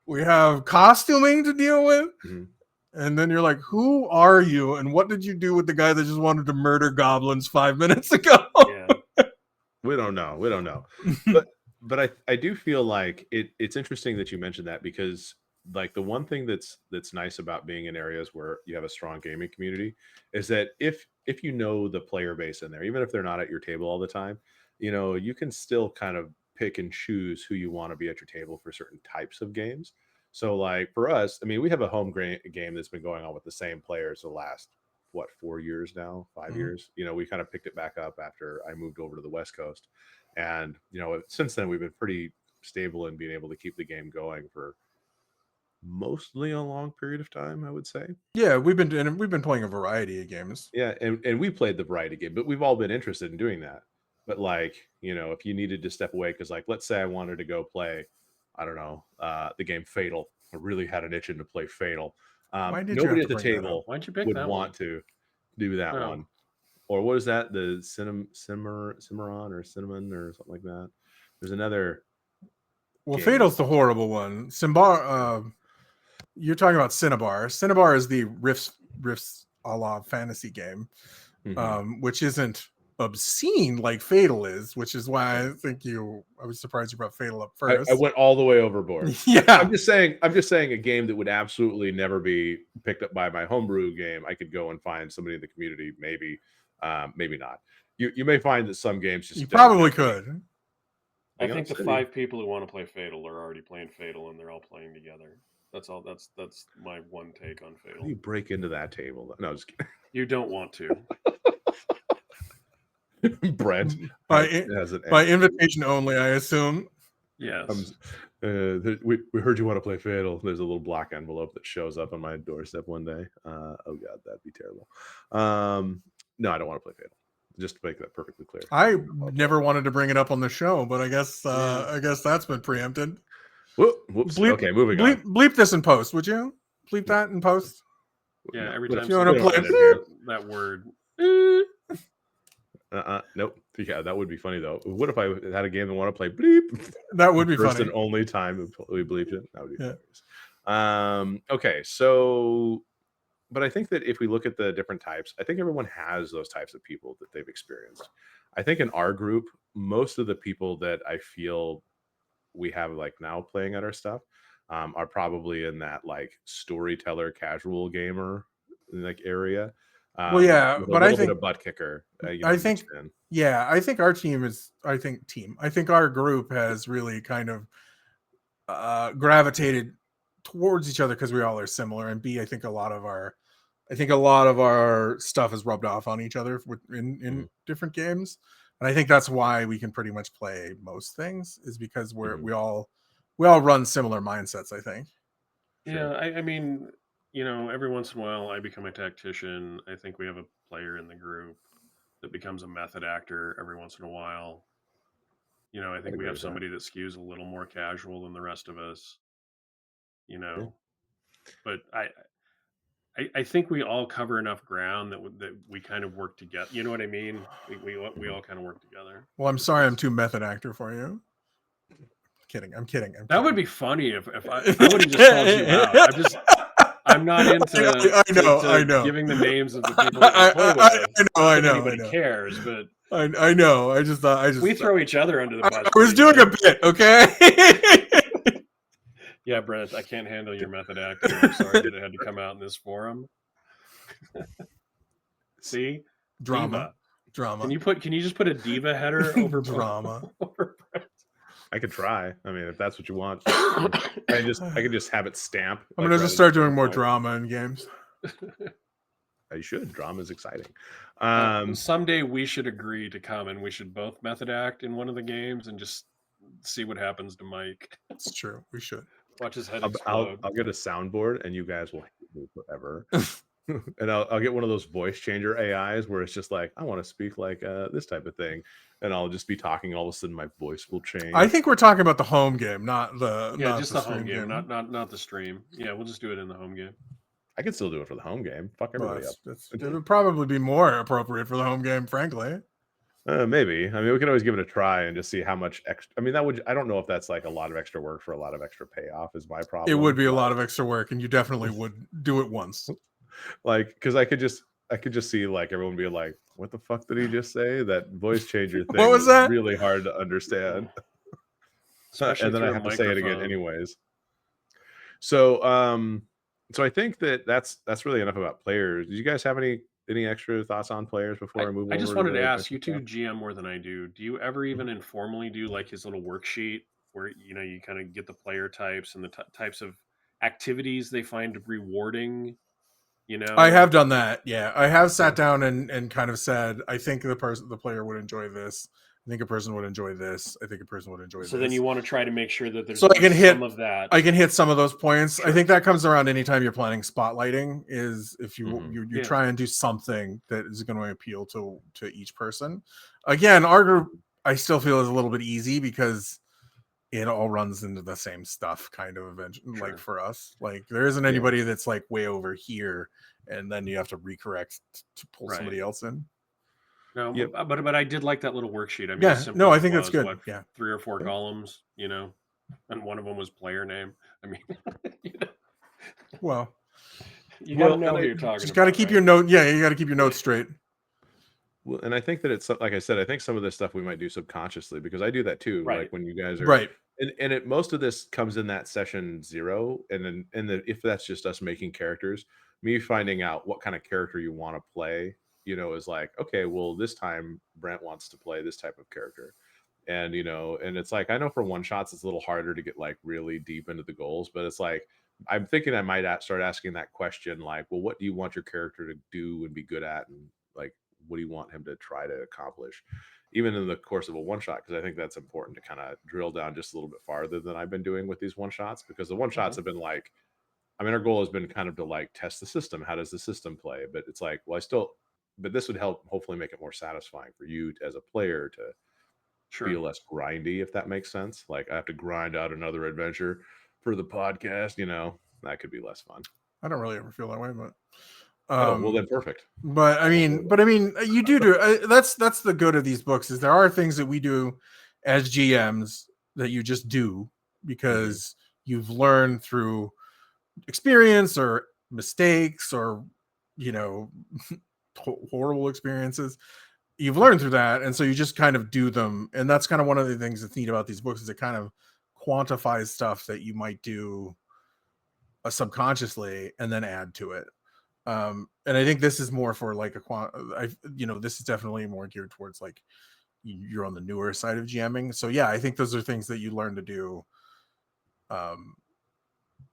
We have costuming to deal with. Mhm. And then you're like, who are you? And what did you do with the guy that just wanted to murder goblins 5 minutes ago? Yeah. We don't know. We don't know. But I do feel like it's interesting that you mentioned that because like the one thing that's nice about being in areas where you have a strong gaming community is that if you know the player base in there, even if they're not at your table all the time, you can still kind of pick and choose who you want to be at your table for certain types of games. So like for us, I mean, we have a game that's been going on with the same players the last what 4 years now, 5 years. We kind of picked it back up after I moved over to the West Coast, and since then we've been pretty stable in being able to keep the game going for mostly a long period of time, I would say. Yeah, we've been playing a variety of games. Yeah, and we played the variety game, but we've all been interested in doing that. But like, if you needed to step away, because like, let's say I wanted to go play, I don't know, the game Fatal. I really had an itching to play Fatal. Why did you have Nobody to at the bring that up? table Why'd you pick would that one? want to do that Oh, one. Or what is that? The Cimarron or cinnamon or something like that. There's another Well, game. Fatal's the horrible one. Simbar, you're talking about Cinnabar. Cinnabar is the riffs a la fantasy game, Mhm. which isn't obscene like Fatal is, which is why I was surprised you brought Fatal up I first. went all the way overboard. Yeah. I'm just saying a game that would absolutely never be picked up by my homebrew game. I could go and find somebody in the community, maybe, maybe not. You may find that some games You just don't probably have any. could. I Hang on, think the steady. 5 people who want to play Fatal are already playing Fatal, and they're all playing together. That's all. That's my one take on How do you Fatal. break into that table? No, just You don't want to. kidding. Brent has an By entry. invitation only, I assume. Yes. Comes, we heard you want to play Fatal. There's a little black envelope that shows up on my doorstep one day. Oh god, that'd be terrible. No, I don't want to play Fatal. Just to make that perfectly clear. I never wanted to bring it up on the show, but I guess Yeah. I guess that's been preempted. Whoops. Okay, moving on. Bleep this in post, would you? Bleep that in post. Yeah, No, every we time If you want don't, to we don't somebody play, edit says here. that word, Nope. Yeah, that would be funny though. What if I had a game that want to play bleep? that would be First funny. and only time we bleeped it. That would be Yeah. hilarious. Okay, so but I think that if we look at the different types, I think everyone has those types of people that they've experienced. I think in our group, most of the people that I feel we have like now playing at our stuff are probably in that like storyteller, casual gamer like area, Well, yeah, with a but I little bit think of butt kicker, I mixed think in. yeah, I think our team is. I think our group has really kind of gravitated towards each other because we all are similar, and B, I think a lot of our stuff is rubbed off on each other in Mhm, different games, and I think that's why we can pretty much play most things is because mhm, we all run similar mindsets. I think. yeah, sure. I mean, every once in a while I become a tactician. I think we have a player in the group that becomes a method actor every once in a while. I I'd think we agree have with that. somebody that skews a little more casual than the rest of us, you Yeah. know. But I think we all cover enough ground that we kind of work together. You know what I mean? We Mhm. all kind of work together. Well, I'm Just sorry, I'm because too method actor for you. Kidding. I'm kidding. I'm that would kidding. be funny if I would have just called you out. I'm not into I know. to I know. giving the names of the people that we play with. I know. Not I that know. I anybody know. cares, but I know. I just thought. we throw each other under the bus I was pretty doing a good. bit. Okay. Yeah, Brent, I can't handle your method acting. I'm sorry that it had to come out in this forum. See, Drama. diva. Drama. Can you just put a diva header over Drama. over I could try. I mean, if that's what you want, Brent? I could just have it stamp I'm like gonna just rather than start put doing a more point. drama in games. You should. Drama is exciting. Someday we should agree to come and we should both method act in one of the games and just see what happens to Mike. It's true. We should. Watch his head I'll explode. I'll get a soundboard and you guys will hate me forever. And I'll get one of those voice changer AIs where it's just like I want to speak like this type of thing, and I'll just be talking. All of a sudden, my voice will I change. think we're talking about the home game, Yeah, not just the the home stream game, game. not the stream. Yeah, we'll just do it in the home game. I could still do it for the home game. Fuck Well, everybody up. it would probably be more appropriate for the home game, frankly. Maybe. I mean, we can always give it a try and just see how much extra. I mean, that would. I don't know if that's like a lot of extra work for a lot of extra payoff. Is my It would problem. be a lot of extra work, and you definitely would do it once. Like, because I could just see like everyone be like, "What the fuck did he just say?" That voice changer What thing was was that? really hard to understand, Especially and then I through a have to say it again microphone. anyways. So I think that that's really enough about players. Do you guys have any extra thoughts on players before I move I just over to wanted to the ask adventure you two stuff? GM more than I do. Do you ever Mhm. even informally do like his little worksheet where you kind of get the player types and the types of activities they find rewarding? You I know, have done that. Yeah, I have sat Yeah. down and kind of said, I think the player would enjoy this. I think a person would enjoy this. I think a person would enjoy so then you this. want to try to make sure that there's So at least some of I that. can hit some of those points. I Sure. think that comes around anytime you're planning spotlighting. Is if Mhm. you Yeah. try and do something that is going to appeal to each person. Again, our group I still feel is a little bit easy because it all runs into the same stuff kind of eventually, like Sure. for us, like there isn't Yeah. anybody that's like way over here and then you have to recorrect to pull Right. somebody else in. No, Yep. but I did like that little worksheet. I mean, as Yeah, simple no, as I it think that's was, good. what, Yeah, 3 or 4 Yeah. columns, and one of them was player name. I mean, you, know, well, you got to Well, know and who I you're talking just got to about, keep your right? note. Yeah, you got to keep your notes straight. well, and I think that it's like I said, I think some of this stuff we might do subconsciously because I do that too. Like Right. when you guys are Right. and most of this comes in that session 0, and then if that's just us making characters, me finding out what kind of character you want to play, is like, okay, well, this time Brent wants to play this type of character. And and it's like I know for one shots it's a little harder to get like really deep into the goals, but it's like I'm thinking I might start asking that question like, well, what do you want your character to do and be good at, and like what do you want him to try to accomplish, even in the course of a one shot? Because I think that's important to kind of drill down just a little bit farther than I've been doing with these one shots, because the one shots Hmm. have been like, I mean, our goal has been kind of to like test the system. How does the system play? But it's like, well, but this would help hopefully make it more satisfying for you as a player to Sure. feel less grindy, if that makes sense. Like I have to grind out another adventure for the podcast, that could be less fun. I don't really ever feel that way, but Oh, well um, then perfect. but All aboard. I mean, you do. That's the good of these books is there are things that we do as GMs that you just do Mhm. because you've learned through experience or mistakes or you know horrible experiences. You've learned through that, and so you just kind of do them. And that's kind of one of the things that's neat about these books is it kind of quantifies stuff that you might do subconsciously and then add to it. And I think this is more for like this is definitely more geared towards like you're on the newer side of GMing. So yeah, I think those are things that you um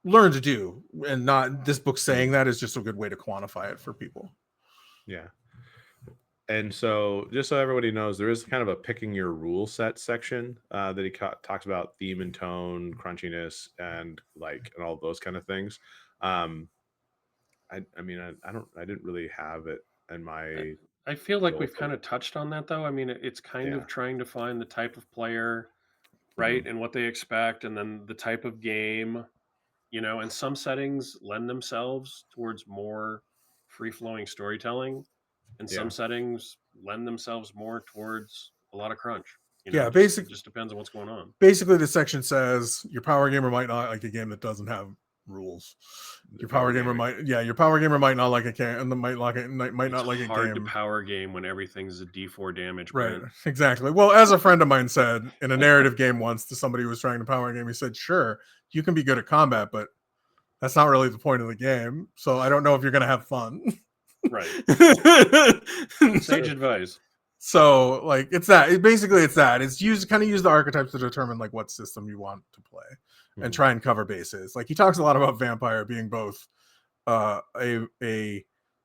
learn to do, and not this book saying Mhm. that is just a good way to quantify it for people. Yeah. And so, just so everybody knows, there is kind of a picking your rule set section that he talks about theme and tone, crunchiness, and and all those kind of things. Um, I mean, I didn't really have it in I my I feel like goal we've for kind of touched on that though. I mean, it's kind yeah. of trying to find the type of player, Hmm. right, and what they expect, and then the type of game, and some settings lend themselves towards more free flowing storytelling, and some Yeah. settings lend themselves more towards a lot of crunch. Yeah, It just depends on what's going on. basically the section says your power gamer might not like a game that doesn't have rules. The power gaming. Your power gamer might not like a game and might It's not like a hard to game. power game when everything's a D4 damage, Right, Brent. exactly. Well, as a friend of mine said in a narrative game once to somebody who was trying to power game, he said, "Sure, you can be good at combat, but that's not really the point of the game. So I don't know if you're going to have fun." Right. Sage advice. So like it's that. Basically it's that. It's use the archetypes to determine like what system you want to play and Mhm. try and cover bases. Like he talks a lot about vampire being both a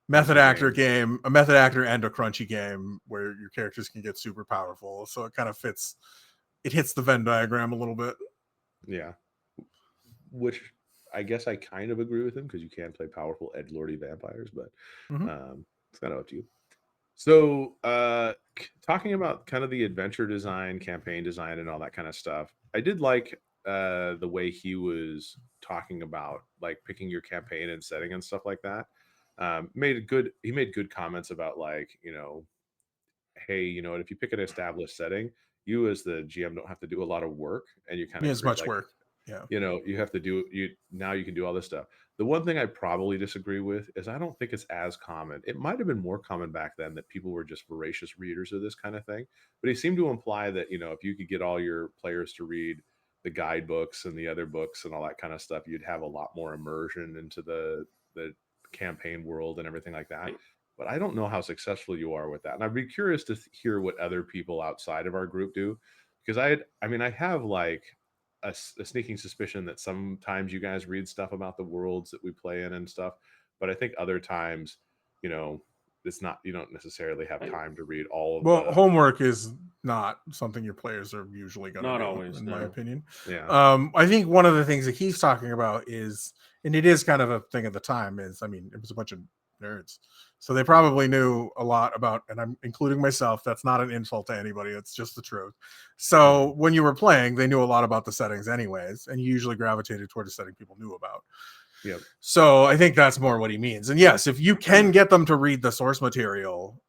method Crunchy actor game. game, a method actor and a crunchy game where your characters can get super powerful. So it kind of fits. It hits the Venn diagram a little bit. Yeah. Which I guess I kind of agree with him because you can play powerful edgelordy vampires, but Hmm. it's kind of up to you. So, talking about kind of the adventure design, campaign design, and all that kind of stuff, I did like the way he was talking about like picking your campaign and setting and stuff like that. He made good comments about hey, if you pick an established setting, you as the GM don't have to do a lot of work, and you kind Yeah, of as create much like work. Yeah. you have to do you can do all this stuff. The one thing I probably disagree with is I don't think it's as common. It might have been more common back then that people were just voracious readers of this kind of thing. But he seemed to imply that, if you could get all your players to read the guidebooks and the other books and all that kind of stuff, you'd have a lot more immersion into the campaign world and everything like that. I, But I don't know how successful you are with that. And I'd be curious to hear what other people outside of our group do because I have like a sneaking suspicion that sometimes you guys read stuff about the worlds that we play in and stuff, but I think other times, you know, it's not you don't necessarily have I time to read all of Well, the homework is not something your players are usually going to Not do, always, in my no. opinion. yeah. I think one of the things that he's talking about is, and it is kind of a thing at the time, is I mean, it was a bunch of nerds. So they Mhm. probably knew a lot about, and I'm including myself. That's not an insult to anybody. It's just the truth. So Mhm. when you were playing, they knew a lot about the settings anyways, and you usually gravitated toward a setting people knew about. Yep. So I think that's more what he means. And yes, if you can get them to read the source material,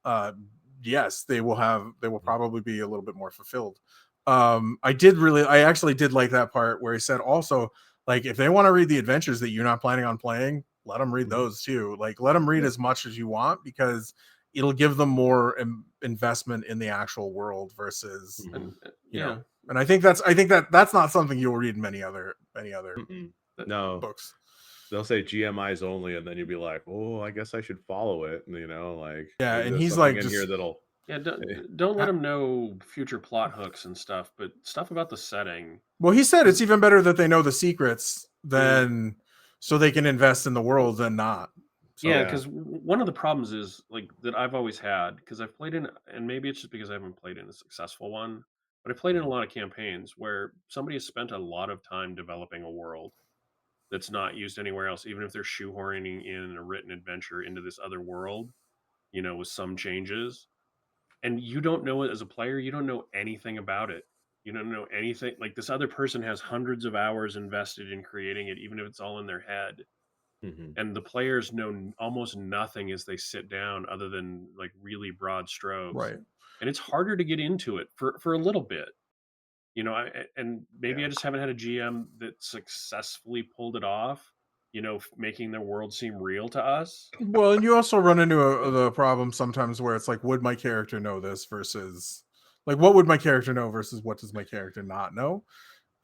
yes, they will Mhm. probably be a little bit more fulfilled. I actually did like that part where he said also, like, if they want to read the adventures that you're not planning on playing, let them read Mhm. those too. Like, let them read Yep. as much as you want because it'll give them more investment in the actual world versus, Mhm. And you yeah, know. And I think that that's not something you'll read in many other Mm-mm. that, No, books. they'll say GMIs only, and then you'll be like, "Oh, I guess I should follow it." Like Yeah, maybe and there's he's something like in here just that'll. yeah. eh, Don't let them know future plot hooks and stuff, but stuff about the setting. well, he said it's Because even better that they know the secrets yeah, than so they can invest in the world than not. yeah, So, Yeah. because one of the problems is like that I've always had because I've played in, and maybe it's just because I haven't played in a successful one, but I played in a Mhm. lot of campaigns where somebody has spent a lot of time developing a world that's not used anywhere else, even if they're shoehorning in a written adventure into this other world, with some changes. And you don't know it as a player, you don't know anything about it. You don't know anything. Like this other person has hundreds of hours invested in creating it, even if it's all in their head. Mhm. and the players know almost nothing as they sit down other than like really broad strokes, Right. and it's harder to get into it for a little bit. And maybe I Yeah. just haven't had a GM that successfully pulled it off, making their world seem real to us. Well, and you also run into the problem sometimes where it's like, would my character know this versus like what would my character know versus what does my character not know?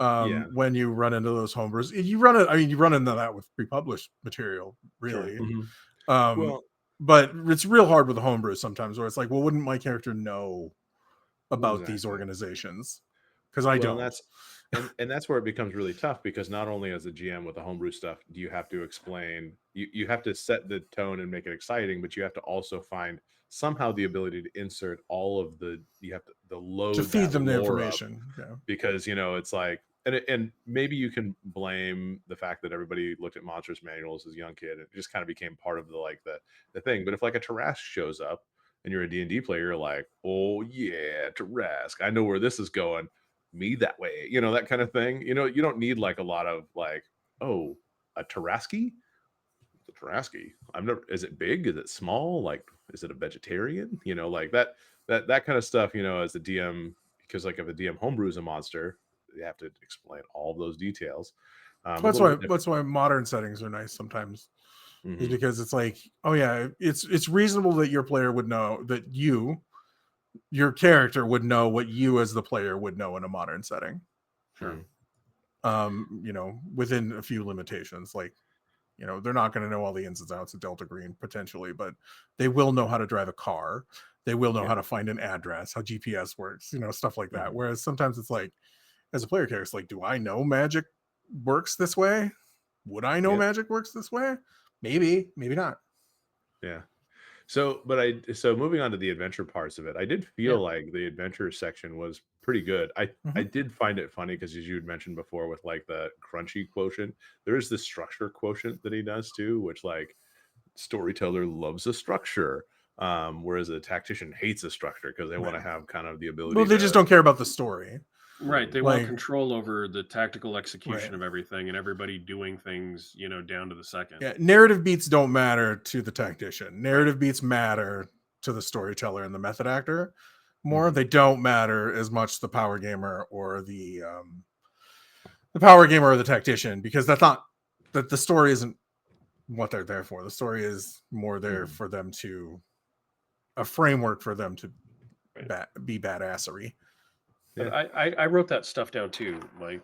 Yeah. When you run into those homebrews, you run it. I mean, you run into that with pre-published material, Sure. really. Mhm. Um, Well, but it's real hard with the homebrews sometimes, where it's like, well, wouldn't my character know well, about these exactly. organizations? Because I Well, and don't. that's and that's where it becomes really tough because not only as a GM with the homebrew stuff do you have to explain, you have to set the tone and make it exciting, but you have to also find somehow the ability to insert all of the you have to To load feed that them the lore up information. Yeah. because it's like and maybe you can blame the fact that everybody looked at monsters manuals as a young kid. It just kind of became part of the thing. But if like a Tarrasque shows up and you're a D&D player, you're like, oh yeah, Tarrasque, I know where this is going. Me that way, that kind of thing. You don't need like a lot of like, oh, a Tarrasque? The Tarrasque. I've never. Is it big? Is it small? Like, is it a vegetarian? Like that kind of stuff. As a DM, because like if a DM homebrews a monster, they have to explain all those details. A That's little why bit different. that's why modern settings are nice sometimes. Is Hmm. because it's like, oh yeah, it's reasonable that your player would know that your character would know what you as the player would know in a modern setting. Sure. Within a few limitations. Like, they're not going to know all the ins and outs of Delta Green potentially, but they will know how to drive a car. They will know Yeah. how to find an address, how GPS works, stuff like that. Hmm. Whereas sometimes it's like, as a player character, it's like, do I know magic works this way? Would I know Yep. magic works this way? Maybe, maybe not. Yeah. So moving on to the adventure parts of it, I did Yeah. feel like the adventure section was pretty good. I Mhm. did find it funny because as you had mentioned before with like the crunchy quotient, there is this structure quotient that he does too, which like storyteller loves a structure, whereas a tactician hates a structure because they want Right. to have kind of the Well, ability they just to. don't care about the story. Right. Mhm. They want Like, control over the tactical right. execution of everything and everybody doing things, down to the second. Yeah, narrative beats don't matter to the tactician. Right. Narrative beats matter to the storyteller and the method actor more. Mhm. They don't matter as much the power gamer or the power gamer or the tactician, because that's not that the story isn't what they're there for. The story is more there Mhm. for them to a framework for them to Right. be badassery. Yeah. But I wrote that stuff down too. Like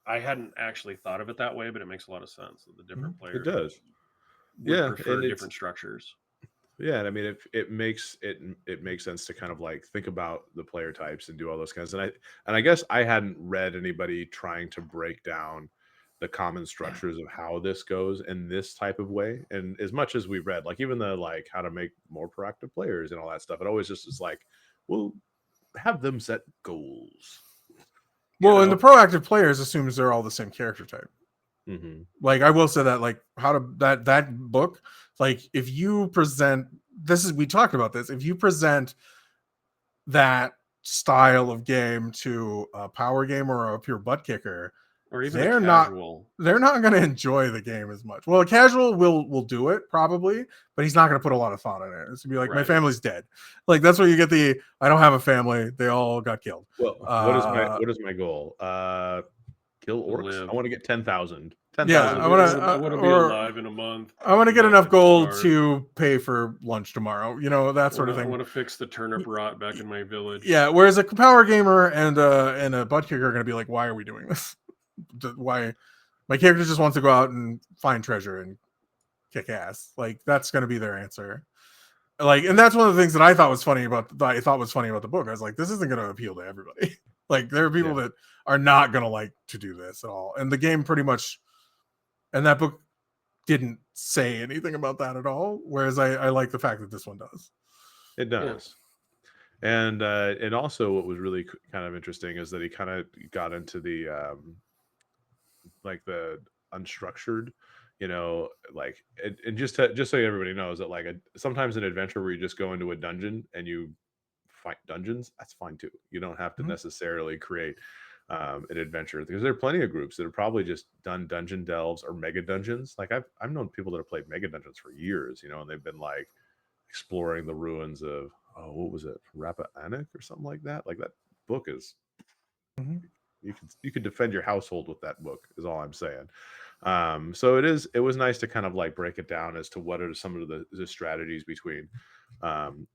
I hadn't actually thought of it that way, but it makes a lot of sense that the Mhm. different It players does. would Yeah, prefer and it's different structures. yeah, and I mean it makes sense to kind of like think about the player types and do all those kinds. And I guess I hadn't read anybody trying to break down the common structures of how this goes in this type of way. And as much as we read, like even the like how to make more proactive players and all that stuff, it always just is like, well, have them set goals, you Well, and know? the proactive players assumes they're all the same character type. Hmm. Like, I will say that, like, how to that book, like, if you present this is we talked about this, if you present that style of game to a power gamer or a pure butt kicker, Or even a they're not casual. they're not going to enjoy the game as much. Well, a casual will do it probably, but he's not going to put a lot of thought in it. It's gonna be like, my Right. family's dead. Like, that's where you get the I don't have a family. They all got killed. Well, Uh, what is my goal? Kill orcs. I Live. want to get 10,000. ten yeah, thousand I I want orcs. want to to I want to be or alive in a month I want to get not enough get gold starved. to pay for lunch tomorrow. That sort of I thing. want to fix the turnip rot back in my village. Yeah. Whereas a power gamer and a butt kicker are going to be like, why are we doing this? Why my character just wants to go out and find treasure and kick ass. Like, that's going to be their answer. Like, and that's one of the things that I thought was funny about the book. I was like, this isn't going to appeal to everybody. Like, there are people Yeah. that are not going to like to do this at all. And the game pretty much, and that book didn't say anything about that at all. Whereas I like the fact that this one does. It Yeah. does. And also what was really kind of interesting is that he kind of got into the like the unstructured, like and just so everybody knows that like sometimes an adventure where you just go into a dungeon and you fight dungeons, that's fine too. You don't have to Mhm. necessarily create an adventure, because there are plenty of groups that have probably just done dungeon delves or mega dungeons. Like I've known people that have played mega dungeons for years, you know, and they've been like exploring the ruins of, oh, what was it, Rappahannock or something like that. Like that book is, Mhm. you could defend your household with that book, is all I'm saying. So it was nice to kind of like break it down as to what are some of the strategies between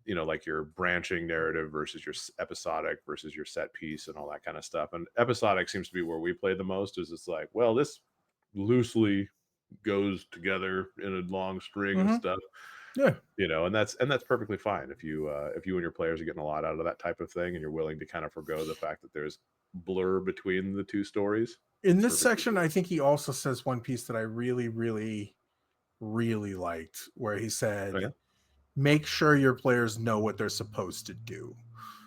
you know, like your branching narrative versus your episodic versus your set piece and all that kind of stuff. And episodic seems to be where we play the most, is it's like, well, this loosely goes together in a long string of Mhm. stuff, Yeah. you know, and that's perfectly fine if you and your players are getting a lot out of that type of thing and you're willing to kind of forego the fact that there's blur between the two stories. In It's this perfectly section, cool. I think he also says one piece that I really, really, really liked, where he Oh, yeah. said, "Make sure your players know what they're supposed to do."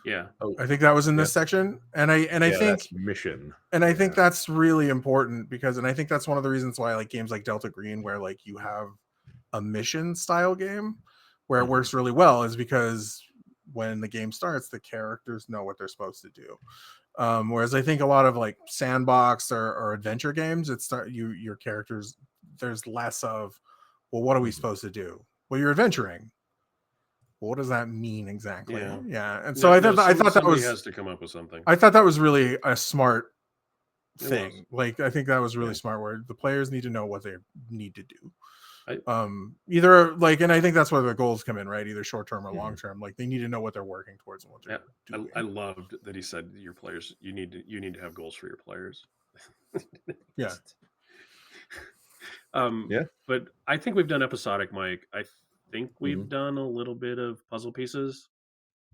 Yeah. Oh, I think that was in yeah. this section, and I Yeah, that's think mission. I think Yeah. that's really important because, and I think that's one of the reasons why I like games like Delta Green, where like you have a mission style game, where it Mhm. works really well, is because when the game starts, the characters know what they're supposed to do. Whereas I think a lot of like sandbox or adventure games, your characters, there's less of, well, what are we Mhm. supposed to do? Well, you're adventuring. Well, what does that mean exactly? Yeah. Yeah, and so No, no. I thought that Somebody was has to come up with something. I thought that was really a smart It was. thing. Like I think that was really Yeah. smart, where the players need to know what they need to do. I, Either like, and I think that's where the goals come in, right? Either short term or long Mhm. term. Like they need to know what they're working towards and what yeah. they're doing. I loved that he said your players. You need to have goals for your players. Yeah. Yeah. But I think we've done episodic, Mike. I think we've Mhm. done a little bit of puzzle pieces.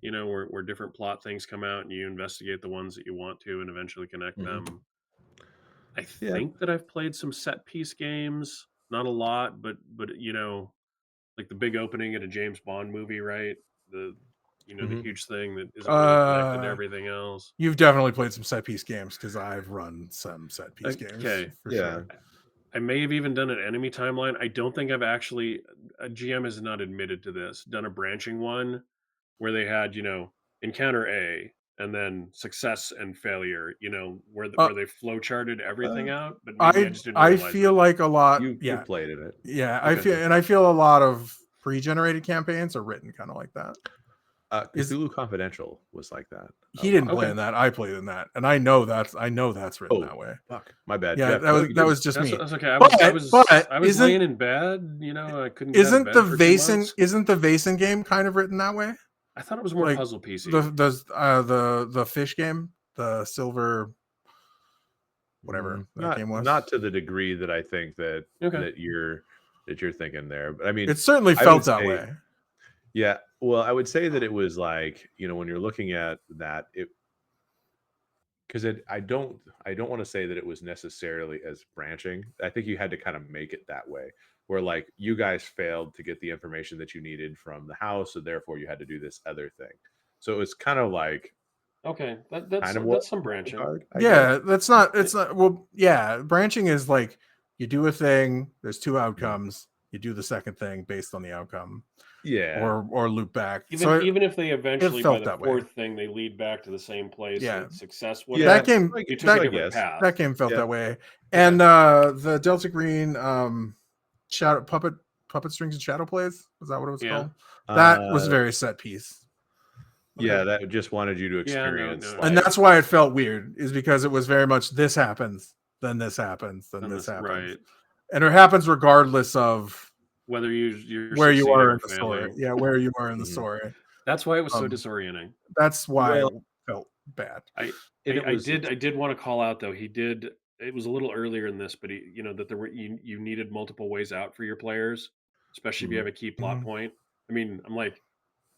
You know, where different plot things come out and you investigate the ones that you want to and eventually connect Mhm. them. I Yeah. think that I've played some set piece games, not a lot, but you know, like the big opening at a James Bond movie, right? The the Mhm. huge thing that isn't really connected to Uh, everything else. you've definitely played some set piece games because I've run some set piece games Okay, for Yeah. sure. I may have even done an enemy timeline. I don't think I've actually a GM has not admitted to this. Done a branching one where they had encounter A and then success and failure. Uh, Where they flow charted everything Uh, out, but maybe I just didn't I realize feel it. like a lot. you Yeah, played in it. yeah. Okay, I feel a lot of pre-generated campaigns are written kind of like that. Is Cthulhu Confidential was like that a he didn't lot. play okay. in that? I played in that, and I know that's written Oh, that way. fuck. My bad, Yeah, Jeff. No, you that didn't. was just me. That's okay. But I was isn't laying in bed. I couldn't get out of bed for 2 months. Isn't the Vason game kind of written that way? I thought it was more Like puzzle piecey. the fish game, the silver whatever that game Not was. to the degree that I think Okay. that you're thinking there. But I mean, It certainly I would felt that say, way. yeah. Well, I would say that it was like, when you're looking at that, it because I don't want to say that it was necessarily as branching. I think you had to kind of make it that way, where like you guys failed to get the information that you needed from the house, so therefore you had to do this other thing. So it's kind of like Okay. kind of That's what some wild branching. card, I guess. Yeah, it's not, well, yeah, branching is like you do a thing, there's two Mhm. outcomes, you do the second thing based on the outcome, Yeah. or loop back. Even So even if they it eventually by felt the that way. fourth thing they lead back to the same place Yeah. that success would Yeah. That have, game I, you took a so I different guess. path. that game felt Yeah. that way. Okay. And the Delta Green shadow puppet strings and shadow plays, was that what it was Yeah. called? That was Uh, very set piece. yeah, Okay. that just wanted you to Yeah, no, experience no. And like that's why it felt weird, is because it was very much this happens, then this happens, then And this this happens. right. And it happens regardless of Whether you're where you succeeding are or in the story. failing. Yeah, where you are in the Mhm. story. That's why it was so Um, disorienting. that's why it Well, felt bad. I and it was I did want to call out though. He did. It was a little earlier in this, but that there were you needed multiple ways out for your players, especially if you Mhm. have a key plot Mhm. point. I mean, I'm like,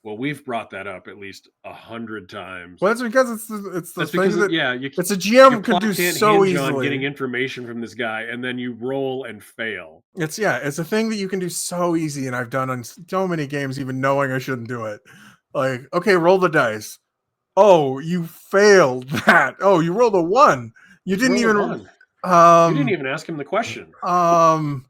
well, we've brought that up at least 100 times. Well, that's because it's the That's thing because that it's a your GM could plot do can't so hinge on getting easily. information from this guy, and then you roll and fail. It's a thing that you can do so easy, and I've done on so many games, even knowing I shouldn't do it. Like, okay, roll the dice. Oh, you failed that. Oh, you rolled a 1. You You didn't rolled a even 1. You didn't even ask him the question. um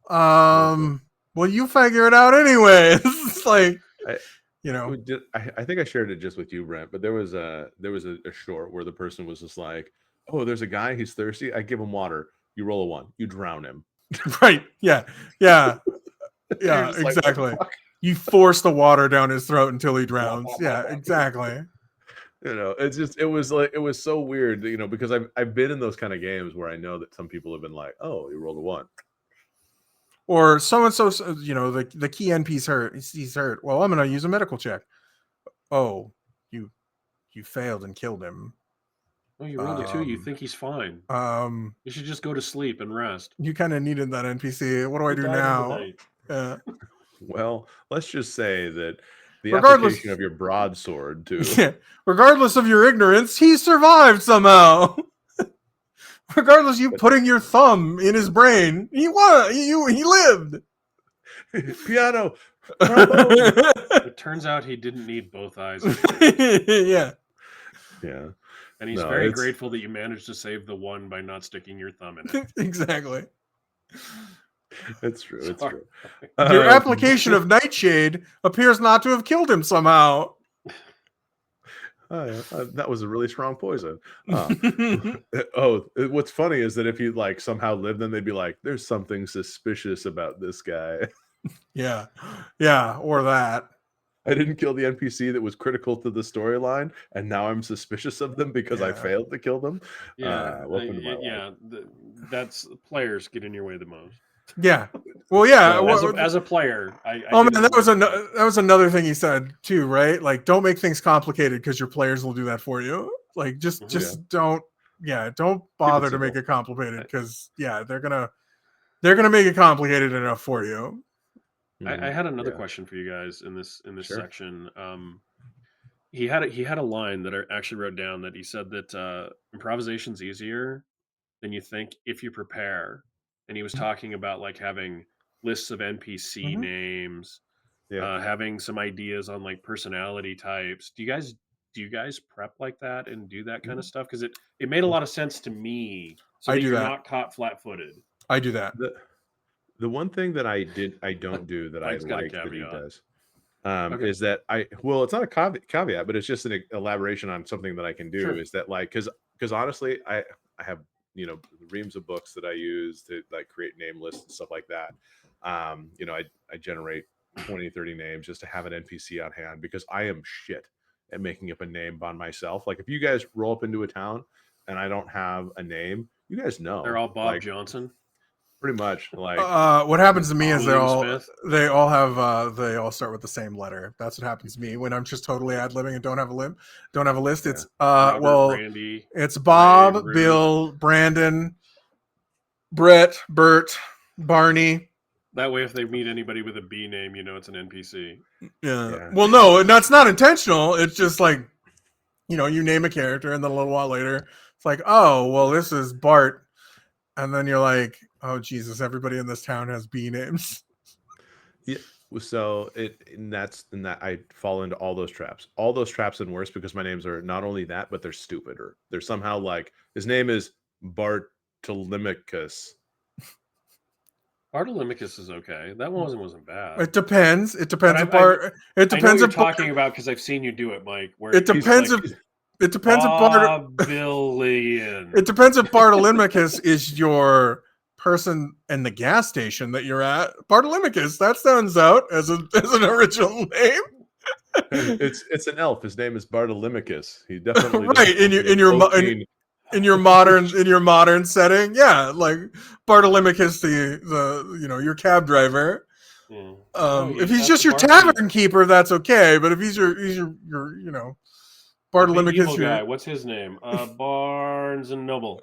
Listen, well, you figure it out anyway. It's like, I, you know. I think I shared it just with you, Brent, but there was a short where the person was just like, oh, there's a guy, he's thirsty. I give him water. You roll a 1. You drown him. Right. Yeah. Yeah. You're Yeah. just like, what the Exactly. fuck? You force the water down his throat until he drowns. Yeah. Exactly. You know, it's just it was so weird, you know, because I've been in those kind of games where I know that some people have been like, oh, you rolled a 1. Or so and so, you know, the key NP's hurt. He's hurt. Well, I'm gonna use a medical check. Oh, you failed and killed him. Oh, you rolled a 2. You Um, think he's fine. um, You should just go to sleep and rest. you kind of needed that NPC. What do I He do died in the now? night. Yeah. Well, let's just say that the Regardless, application of your broadsword to yeah, regardless of your ignorance, he survived somehow. Regardless, you putting your thumb in his brain, he won. He lived. piano, trombone. It turns out he didn't need both eyes. Yeah. Yeah, And he's No, very it's- grateful that you managed to save the one by not sticking your thumb in it. Exactly. it's true. It's Sorry. true. Your application of Nightshade appears not to have killed him somehow. Oh, yeah, that was a really strong poison. What's funny is that if you like somehow live, then they'd be like, "There's something suspicious about this guy." Yeah. Yeah. Or that. I didn't kill the NPC that was critical to the storyline, and now I'm suspicious of them because I Yeah. failed to kill them. Yeah, Welcome to my life. that's players get in your way the most. Yeah. Well, yeah. So, As a player, I Oh get man, in that was your way the most. that was another thing he said too, right? Like, don't make things complicated because your players will do that for you. Like, just don't bother to make simple. it complicated because they're gonna make it complicated enough for you. I had another Yeah. question for you guys in this Sure. section. He had a line that I actually wrote down that he said that improvisation's easier than you think if you prepare, and he was talking about like having lists of NPC Mhm. names, Yeah. having some ideas on like personality types. Do you guys prep like that and do that kind of stuff? Because it made a lot of sense to me, so I that do you're that. not caught flat-footed. I do that. The one thing that I don't do that I Mike's got a like that he caveat. does Okay. is that it's not a caveat, but it's just an elaboration on something that I can do. Sure. Is that like because honestly, I have reams of books that I use to like create name lists and stuff like that. I generate 20, 30 names just to have an NPC on hand because I am shit at making up a name by myself. Like if you guys roll up into a town and I don't have a name, you guys know They're all Bob like, Johnson. pretty much. Like What happens to me is William Smith. they all start with the same letter. That's what happens to me when I'm just totally ad libbing and don't have a list. Yeah. It's Robert, Randy, it's Bob, Ray, Ruth. Bill, Brandon, Brett, Bert, Barney. That way, if they meet anybody with a B name, you know it's an NPC. Yeah. Well, no, that's not intentional. It's just like, you name a character, and then a little while later, it's like, oh, well, this is Bart, and then you're like, oh Jesus, everybody in this town has B names. Yeah. So that I fall into all those traps and worse because my names are not only that, but they're stupid or they're somehow like his name is Bartolemicus. Bartolemicus is okay. That one wasn't bad. It depends. It depends But if Bart. It I know depends what you're if Bart- talking about because I've seen you do it, Mike. Where It depends if it depends if Bart. Billion. It depends if Bartolemicus is your person in the gas station that you're at. Bartolemicus, that sounds out as an original name. It's an elf. His name is Bartolemicus. He definitely right in your modern setting. Yeah, like Bartolemicus, the your cab driver. Yeah. If he's just your tavern keeper, that's okay. But if he's your Bartolemicus, evil guy. What's his name? Barnes and Noble.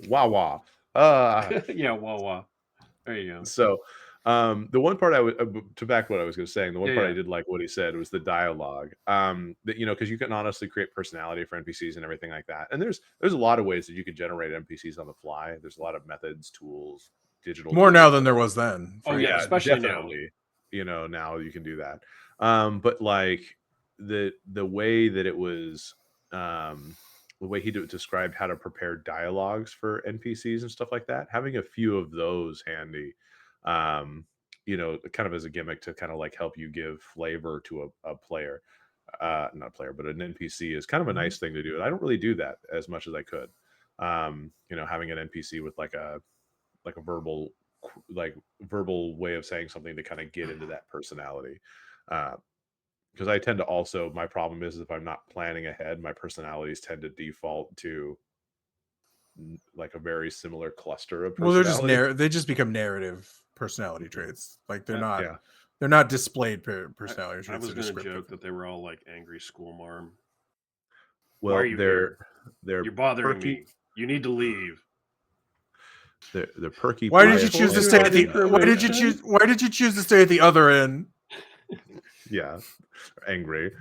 Wawa. Yeah, Wawa. There you go. So, the one part I would to back what I was going to say, the one part Yeah. I did like what he said was the dialogue. That because you can honestly create personality for NPCs and everything like that. And there's a lot of ways that you can generate NPCs on the fly. There's a lot of methods, tools, digital. More now than there was then. Oh yeah, especially definitely. Now you can do that. But like the way that it was, the way he described how to prepare dialogues for NPCs and stuff like that, having a few of those handy, kind of as a gimmick to kind of like help you give flavor to a player, not a player, but an NPC is kind of a Mhm. nice thing to do. And I don't really do that as much as I could. Having an NPC with like a verbal way of saying something to kind of get into that personality. Because I tend to also, my problem is if I'm not planning ahead, my personalities tend to default to like a very similar cluster of Well, personality. they just become narrative personality traits. Like I, Yeah. they're not displayed I, personality I traits. was They're gonna descriptive. joke that they were all like angry school marm. Why are Well, you here? they're You're bothering perky. me. You need to leave. They're perky, Why I did you pious, choose told to you stay how at to the? and Why did you promotion. choose? Why did you choose to stay at the other end? yeah, angry.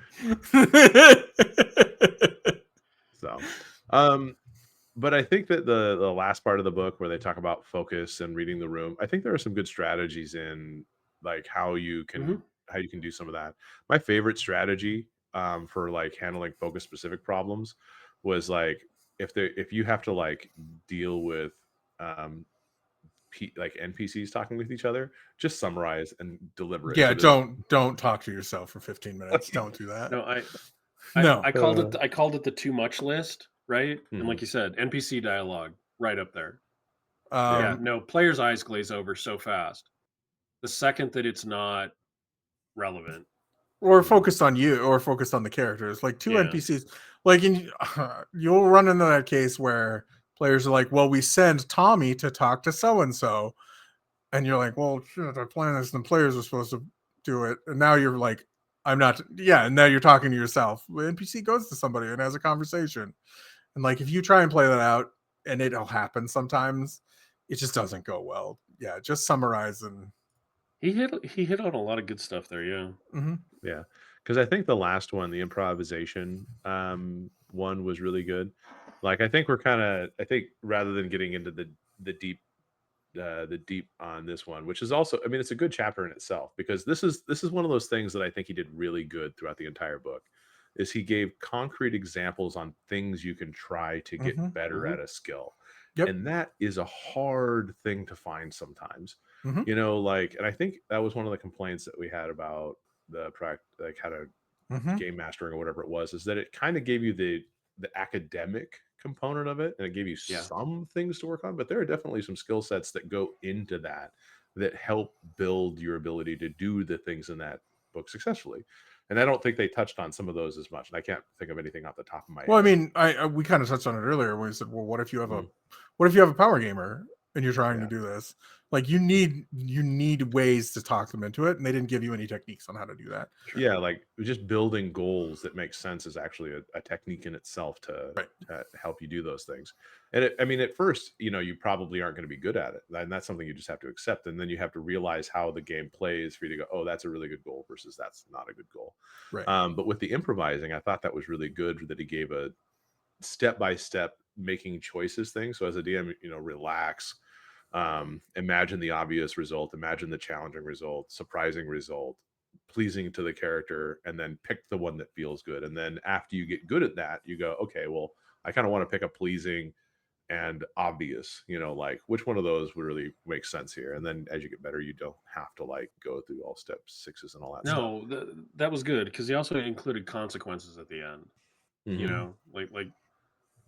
So, um, but I think that the last part of the book where they talk about focus and reading the room, I think there are some good strategies in like Hmm. how you can do some of that. My favorite strategy for like handling focus specific problems was like if you have to like deal with um like NPCs talking with each other, just summarize and deliver it Yeah, so there's don't talk to yourself for 15 minutes. Don't do that. No, No. I called it I called it the too much list, right? And Mhm. like you said, NPC dialogue right up there. Yeah. Yeah, Um, no, players' eyes glaze over so fast. The second that it's not relevant. or Mhm. focused on you, or focused on the characters. Like two Yeah. NPCs. Like you'll run into that case where players are like, "Well, we send Tommy to talk to so and so," and you're like, "Well, shit, I planned this, and the players are supposed to do it." And now you're like, "I'm not." Yeah, and now you're talking to yourself. The NPC goes to somebody and has a conversation, and like if you try and play that out, and it'll happen sometimes, it just doesn't go well. Yeah, just summarize and. He hit on a lot of good stuff there, yeah. Mhm. Yeah, because I think the last one, the improvisation one, was really good. Like, I think rather than getting into the deep the deep on this one, which is also, I mean, it's a good chapter in itself because this is one of those things that I think he did really good throughout the entire book. Is he gave concrete examples on things you can try to get Mhm. better Hmm. at a skill, Yep. and that is a hard thing to find sometimes. Mhm. Like, and I think that was one of the complaints that we had about like how to Mhm. game mastering or whatever it was, is that it kind of gave you the academic component of it and it gave you Yeah. some things to work on, but there are definitely some skill sets that go into that that help build your ability to do the things in that book successfully. And I don't think they touched on some of those as much, and I can't think of anything off the top of my Well, I head. mean, we kind of touched on it earlier when we said, "Well, Mhm. what if you have a power gamer and you're trying to Yeah. do this? Like, you need ways to talk them into it, and they didn't give you any techniques on how to do that." Sure. Yeah, like just building goals that make sense is actually a technique in itself Right. to help you do those things. And I mean, at first, you probably aren't going to be good at it, and that's something you just have to accept. And then you have to realize how the game plays for you to go, oh, that's a really good goal versus that's not a good goal. Right. But with the improvising, I thought that was really good that he gave a step by step making choices thing. So as a DM, relax, imagine the obvious result, imagine the challenging result, surprising result, pleasing to the character, and then pick the one that feels good. And then after you get good at that, you go, okay, well, I kind of want to pick a pleasing and obvious, like which one of those would really make sense here. And then as you get better, you don't have to like go through all step sixes and all that stuff. No, that was good because he also included consequences at the end. You Hmm. know,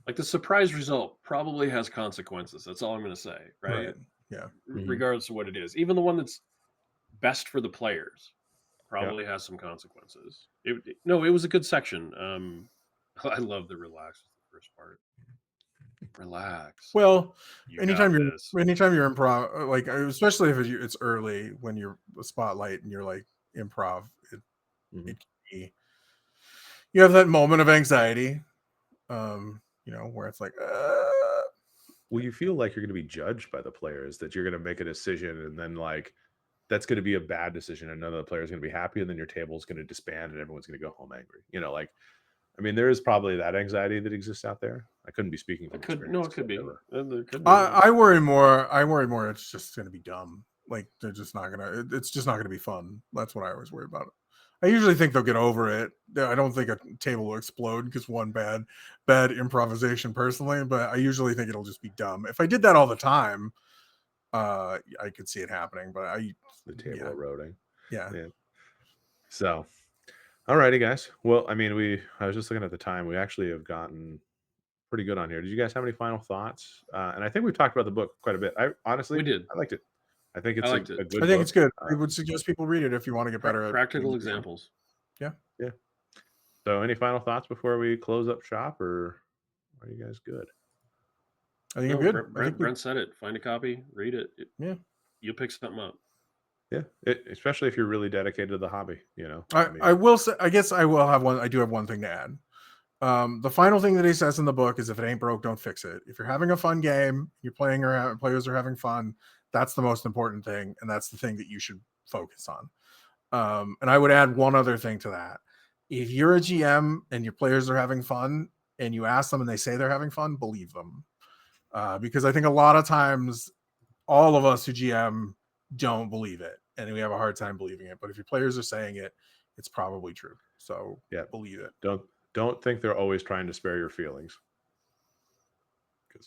like the surprise result probably has consequences. That's all I'm going to say, Right. right? Yeah. Hmm. Regardless of what it is, even the one that's best for the players Yeah. probably has some consequences. No, it was a good section. I love the relax was the first part. Relax. Well, You got anytime you're this. anytime you're improv, like especially if it's early when you're a spotlight and you're like improv, Hmm. it can be, you have that moment of anxiety, where it's like, Well, you feel like you're going to be judged by the players, that you're going to make a decision and then like that's going to be a bad decision and none of the players are going to be happy and then your table's going to disband and everyone's going to go home angry. Like, I mean, there is probably that anxiety that exists out there. I couldn't be speaking It from could no, experience it 'cause could I've be. never. There could be. Yeah. I worry more it's just going to be dumb. Like they're just not gonna. It's just not going to be fun. That's what I always worry about. I usually think they'll get over it. I don't think a table will explode because one bad improvisation personally, but I usually think it'll just be dumb. If I did that all the time, I could see it happening. But The table yeah, eroding. yeah. Yeah. So Alrighty, guys. Well, I mean, I was just looking at the time. We actually have gotten pretty good on here. Did you guys have any final thoughts? And I think we've talked about the book quite a bit. I We honestly, did. I liked it. I think I it's liked it. a I good think it's book. good. I would suggest people read it if you want to get better at being Practical a GM. examples. Yeah. Yeah. So, any final thoughts before we close up shop, or are you guys good? I think No, I'm good. I think Brent said it. Find a copy, read it. yeah. You'll pick something up. Yeah, especially if you're really dedicated to the hobby. I mean, will say, I guess I will have one. I do have one thing to add. The final thing that he says in the book is, if it ain't broke, don't fix it. If you're having a fun game, you're playing or players are having fun, that's the most important thing, and that's the thing that you should focus on. And I would add one other thing to that. If you're a GM and your players are having fun and you ask them and they say they're having fun, believe them. Because I think a lot of times all of us who GM don't believe it, and we have a hard time believing it. But if your players are saying it, it's probably true. So yeah, believe it. don't think they're always trying to spare your feelings.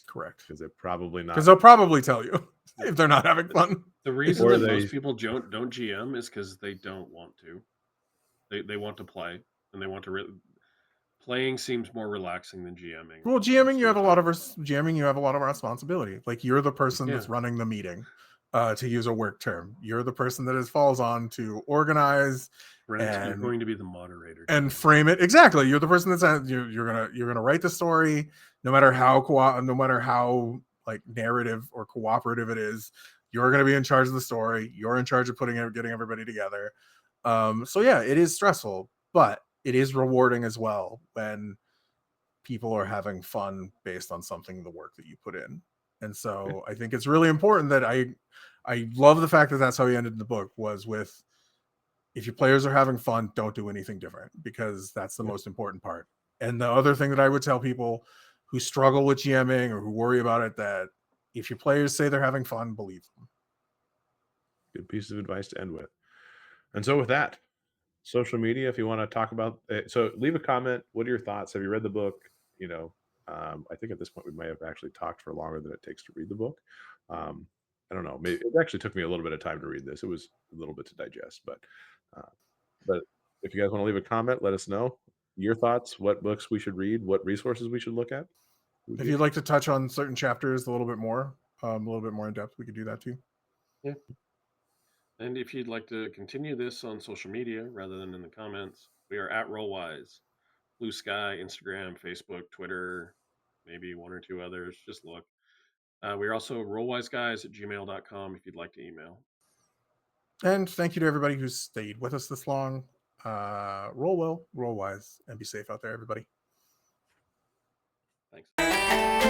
Correct. Because they're probably not. Because they'll probably tell you if they're not having fun. The reason Or that they- most people don't GM is because they don't want to. They want to play, and they want to. Playing seems more relaxing than GMing. Well, GMing, you have a lot of responsibility. Like, you're the person that's Yeah. running the meeting, to use a work term. You're the person that it falls on to organize Brent, you're going to be the moderator and today. frame it. Exactly. You're the person that's you're gonna write the story, no matter how like narrative or cooperative it is. You're gonna be in charge of the story. You're in charge of getting everybody together. So yeah, it is stressful, but it is rewarding as well when people are having fun based on the work that you put in. And so I think it's really important that I love the fact that that's how he ended the book, was with, if your players are having fun, don't do anything different, because that's the most important part. And the other thing that I would tell people who struggle with GMing or who worry about it, that if your players say they're having fun, believe them. Good piece of advice to end with. And so with that, social media, if you want to talk about it, so leave a comment. What are your thoughts? Have you read the book? I think at this point we might have actually talked for longer than it takes to read the book. I don't know. Maybe it actually took me a little bit of time to read this. It was a little bit to digest, but if you guys want to leave a comment, let us know your thoughts. What books we should read? What resources we should look at? If you'd like to touch on certain chapters a little bit more in depth, we could do that too. Yeah. And if you'd like to continue this on social media rather than in the comments, we are at Rollwise. Blue Sky, Instagram, Facebook, Twitter, maybe one or two others. Just look. We're also rollwiseguys@gmail.com if you'd like to email. And thank you to everybody who's stayed with us this long. Roll well, roll wise, and be safe out there, everybody. Thanks.